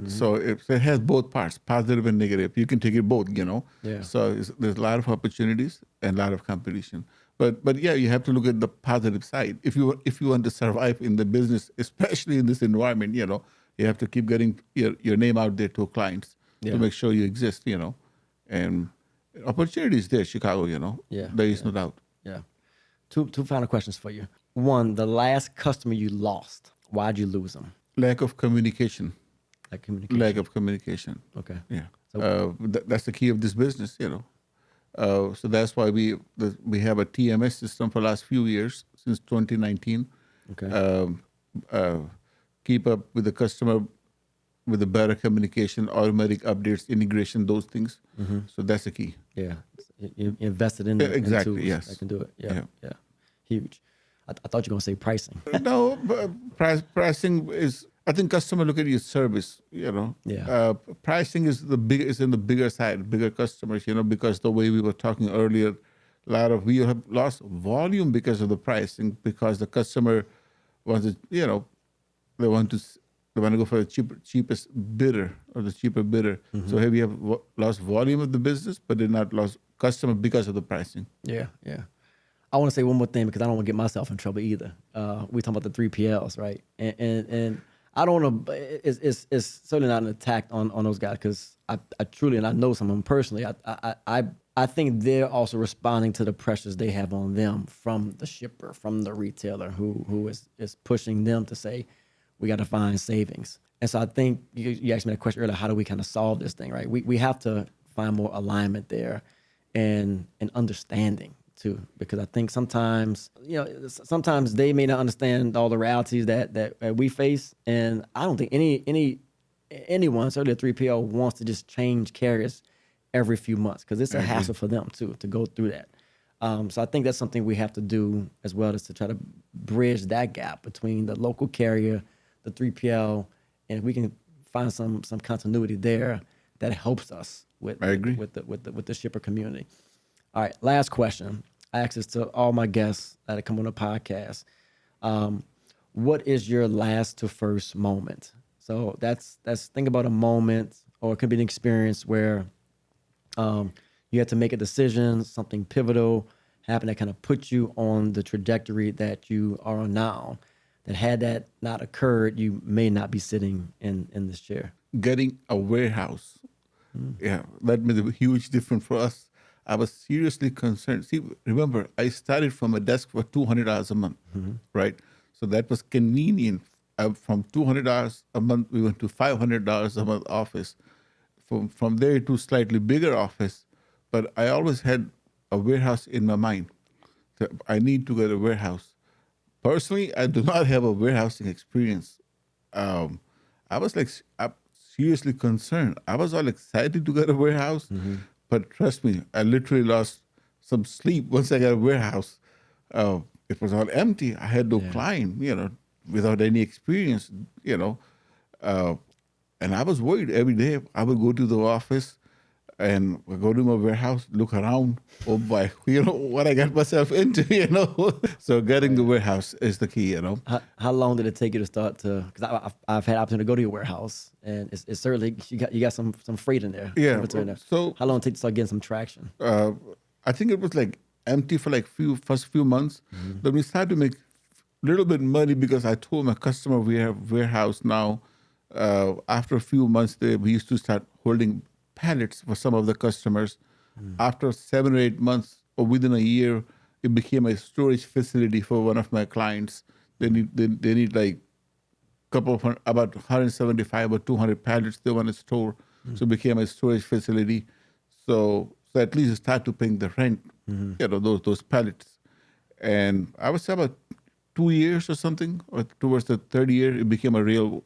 So it has both parts, positive and negative. You can take it both. Yeah. So there's a lot of opportunities and a lot of competition. But yeah, you have to look at the positive side. If you want to survive in the business, especially in this environment, you have to keep getting your name out there to clients to make sure you exist. And opportunities there, Chicago. Yeah. There is no doubt. Yeah. Two final questions for you. one, the last customer you lost, why'd you lose them? Lack of communication. Like communication. Lack of communication. Okay. Yeah. So- That's the key of this business, So that's why we have a TMS system for the last few years, since 2019. Okay. Keep up with the customer with the better communication, automatic updates, integration, those things. So that's the key. Yeah. You invested in, Yeah, exactly, in tools yes. that can do it. Yeah. Yeah. Yeah. Huge. I thought you were going to say pricing. No, but pricing is. I think customer look at your service. Yeah. Pricing is in the bigger side, bigger customers. Because the way we were talking earlier, we have lost volume because of the pricing, because the customer wants to, they want to go for the cheapest bidder or the cheaper bidder. So here we have lost volume of the business, but they're not lost customer because of the pricing. Yeah. Yeah. I want to say one more thing because I don't want to get myself in trouble either. We talking about the 3PLs, right? And I don't want to. It's certainly not an attack on those guys, because I truly, and I know some of them personally. I think they're also responding to the pressures they have on them from the shipper, from the retailer who is pushing them to say, we got to find savings. And so I think you asked me that question earlier. How do we kind of solve this thing, right? We have to find more alignment there, and understanding too, because I think sometimes they may not understand all the realities that we face, and I don't think anyone, certainly a 3PL, wants to just change carriers every few months, because it's a hassle for them too to go through that. So I think that's something we have to do as well, is to try to bridge that gap between the local carrier, the 3PL, and if we can find some continuity there, that helps us with the shipper community. All right, last question. I ask this to all my guests that come on the podcast. What is your last to first moment? So that's think about a moment, or it could be an experience where you had to make a decision, something pivotal happened that kind of put you on the trajectory that you are on now. That had that not occurred, you may not be sitting in this chair. Getting a warehouse. Yeah, that made a huge difference for us. I was seriously concerned. See, remember, I started from a desk for $200 a month, right? So that was convenient. From $200 a month, we went to $500 a month office. From there to slightly bigger office, but I always had a warehouse in my mind. So I need to get a warehouse. Personally, I do not have a warehousing experience. I was I'm seriously concerned. I was all excited to get a warehouse, but trust me, I literally lost some sleep once I got a warehouse. It was all empty. I had no client, without any experience, and I was worried every day. I would go to the office and go to my warehouse, look around. Oh boy, what I got myself into, So getting the warehouse is the key, How long did it take you to start to? Because I've had opportunity to go to your warehouse, and it's certainly you got some freight in there. Yeah. So how long did it take to start getting some traction? I think it was empty for first few months. Then we started to make a little bit money, because I told my customer we have warehouse now. After a few months, we used to start holding pallets for some of the customers. After 7 or 8 months, or within a year, it became a storage facility for one of my clients. They need about 175 or 200 pallets they want to store. So it became a storage facility. So at least it started to paying the rent, those pallets. And I would say about 2 years or something, or towards the third year, it became a real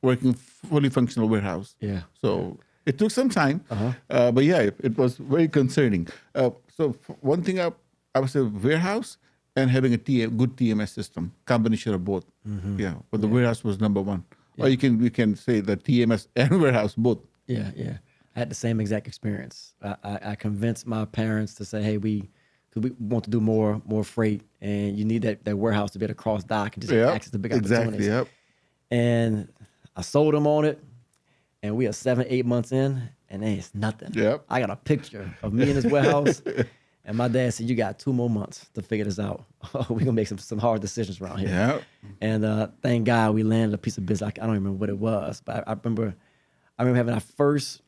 working, fully functional warehouse. Yeah. So it took some time, but yeah, it was very concerning. So one thing, I would say warehouse and having a good TMS system, combination of both. Yeah, but the warehouse was number one. Yeah. Or you can say the TMS and warehouse both. Yeah. I had the same exact experience. I convinced my parents to say, hey, because we want to do more freight, and you need that warehouse to be able to cross dock and just access the big opportunities. Exactly. Yep. And I sold them on it, and we are 7-8 months in, and it's nothing. Yep. I got a picture of me in this warehouse, and my dad said, "You got 2 more months to figure this out. We're gonna make some hard decisions around here." Yep. And thank God we landed a piece of business. I don't remember what it was, but I remember having our first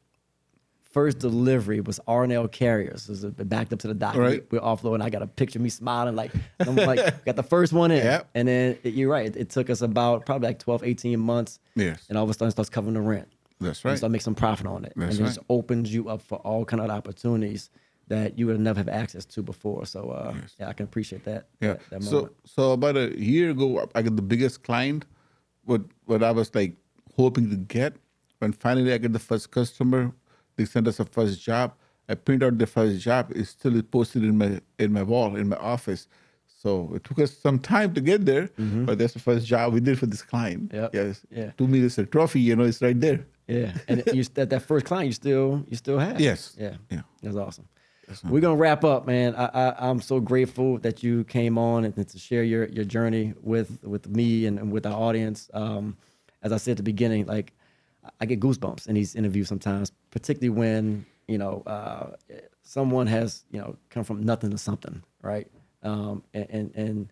first delivery was R&L Carriers. It was backed up to the dock. Right. We're offloading. I got a picture of me smiling like, I'm like, got the first one in. Yep. And then you're right. It took us about probably like 12, 18 months. Yes. And all of a sudden it starts covering the rent. That's You right. start making some profit on it. That's and it right. just opens you up for all kind of opportunities that you would never have access to before. So yeah, I can appreciate that. Yeah. That moment. So about a year ago, I got the biggest client. What I was like hoping to get. When finally I get the first customer, they sent us a first job. I print out the first job. It's still posted in my wall in my office. So it took us some time to get there, but that's the first job we did for this client. Yep. Yes. Yeah. To me, it's a trophy. It's right there. Yeah, and that first client you still have. Yes. Yeah. Yeah. That's awesome. We're gonna wrap up, man. I'm so grateful that you came on and to share your journey with me and with our audience. As I said at the beginning, like I get goosebumps in these interviews sometimes, particularly when someone has come from nothing to something, right? And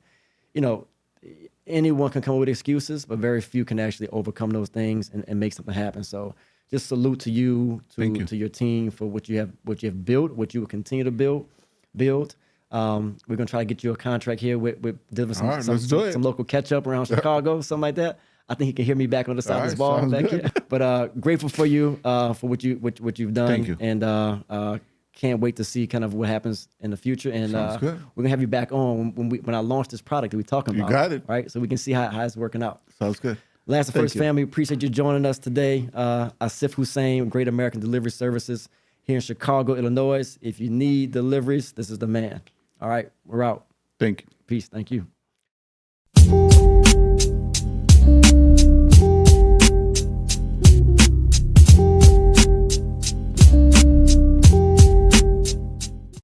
anyone can come up with excuses, but very few can actually overcome those things and make something happen. So just salute to you, to your team for what you have built, what you will continue to build. We're gonna try to get you a contract here with delivering some local ketchup around Chicago, something like that. I think he can hear me back on the side of this ball back here. But grateful for you for what you've done. Thank you. And can't wait to see kind of what happens in the future. And we're gonna have you back on when I launch this product that we're talking about. You got it. Right? So we can see how it's working out. Sounds good. Last First Family, appreciate you joining us today. Assif Hussain, Great American Delivery Services here in Chicago, Illinois. If you need deliveries, this is the man. All right, we're out. Thank you. Peace. Thank you.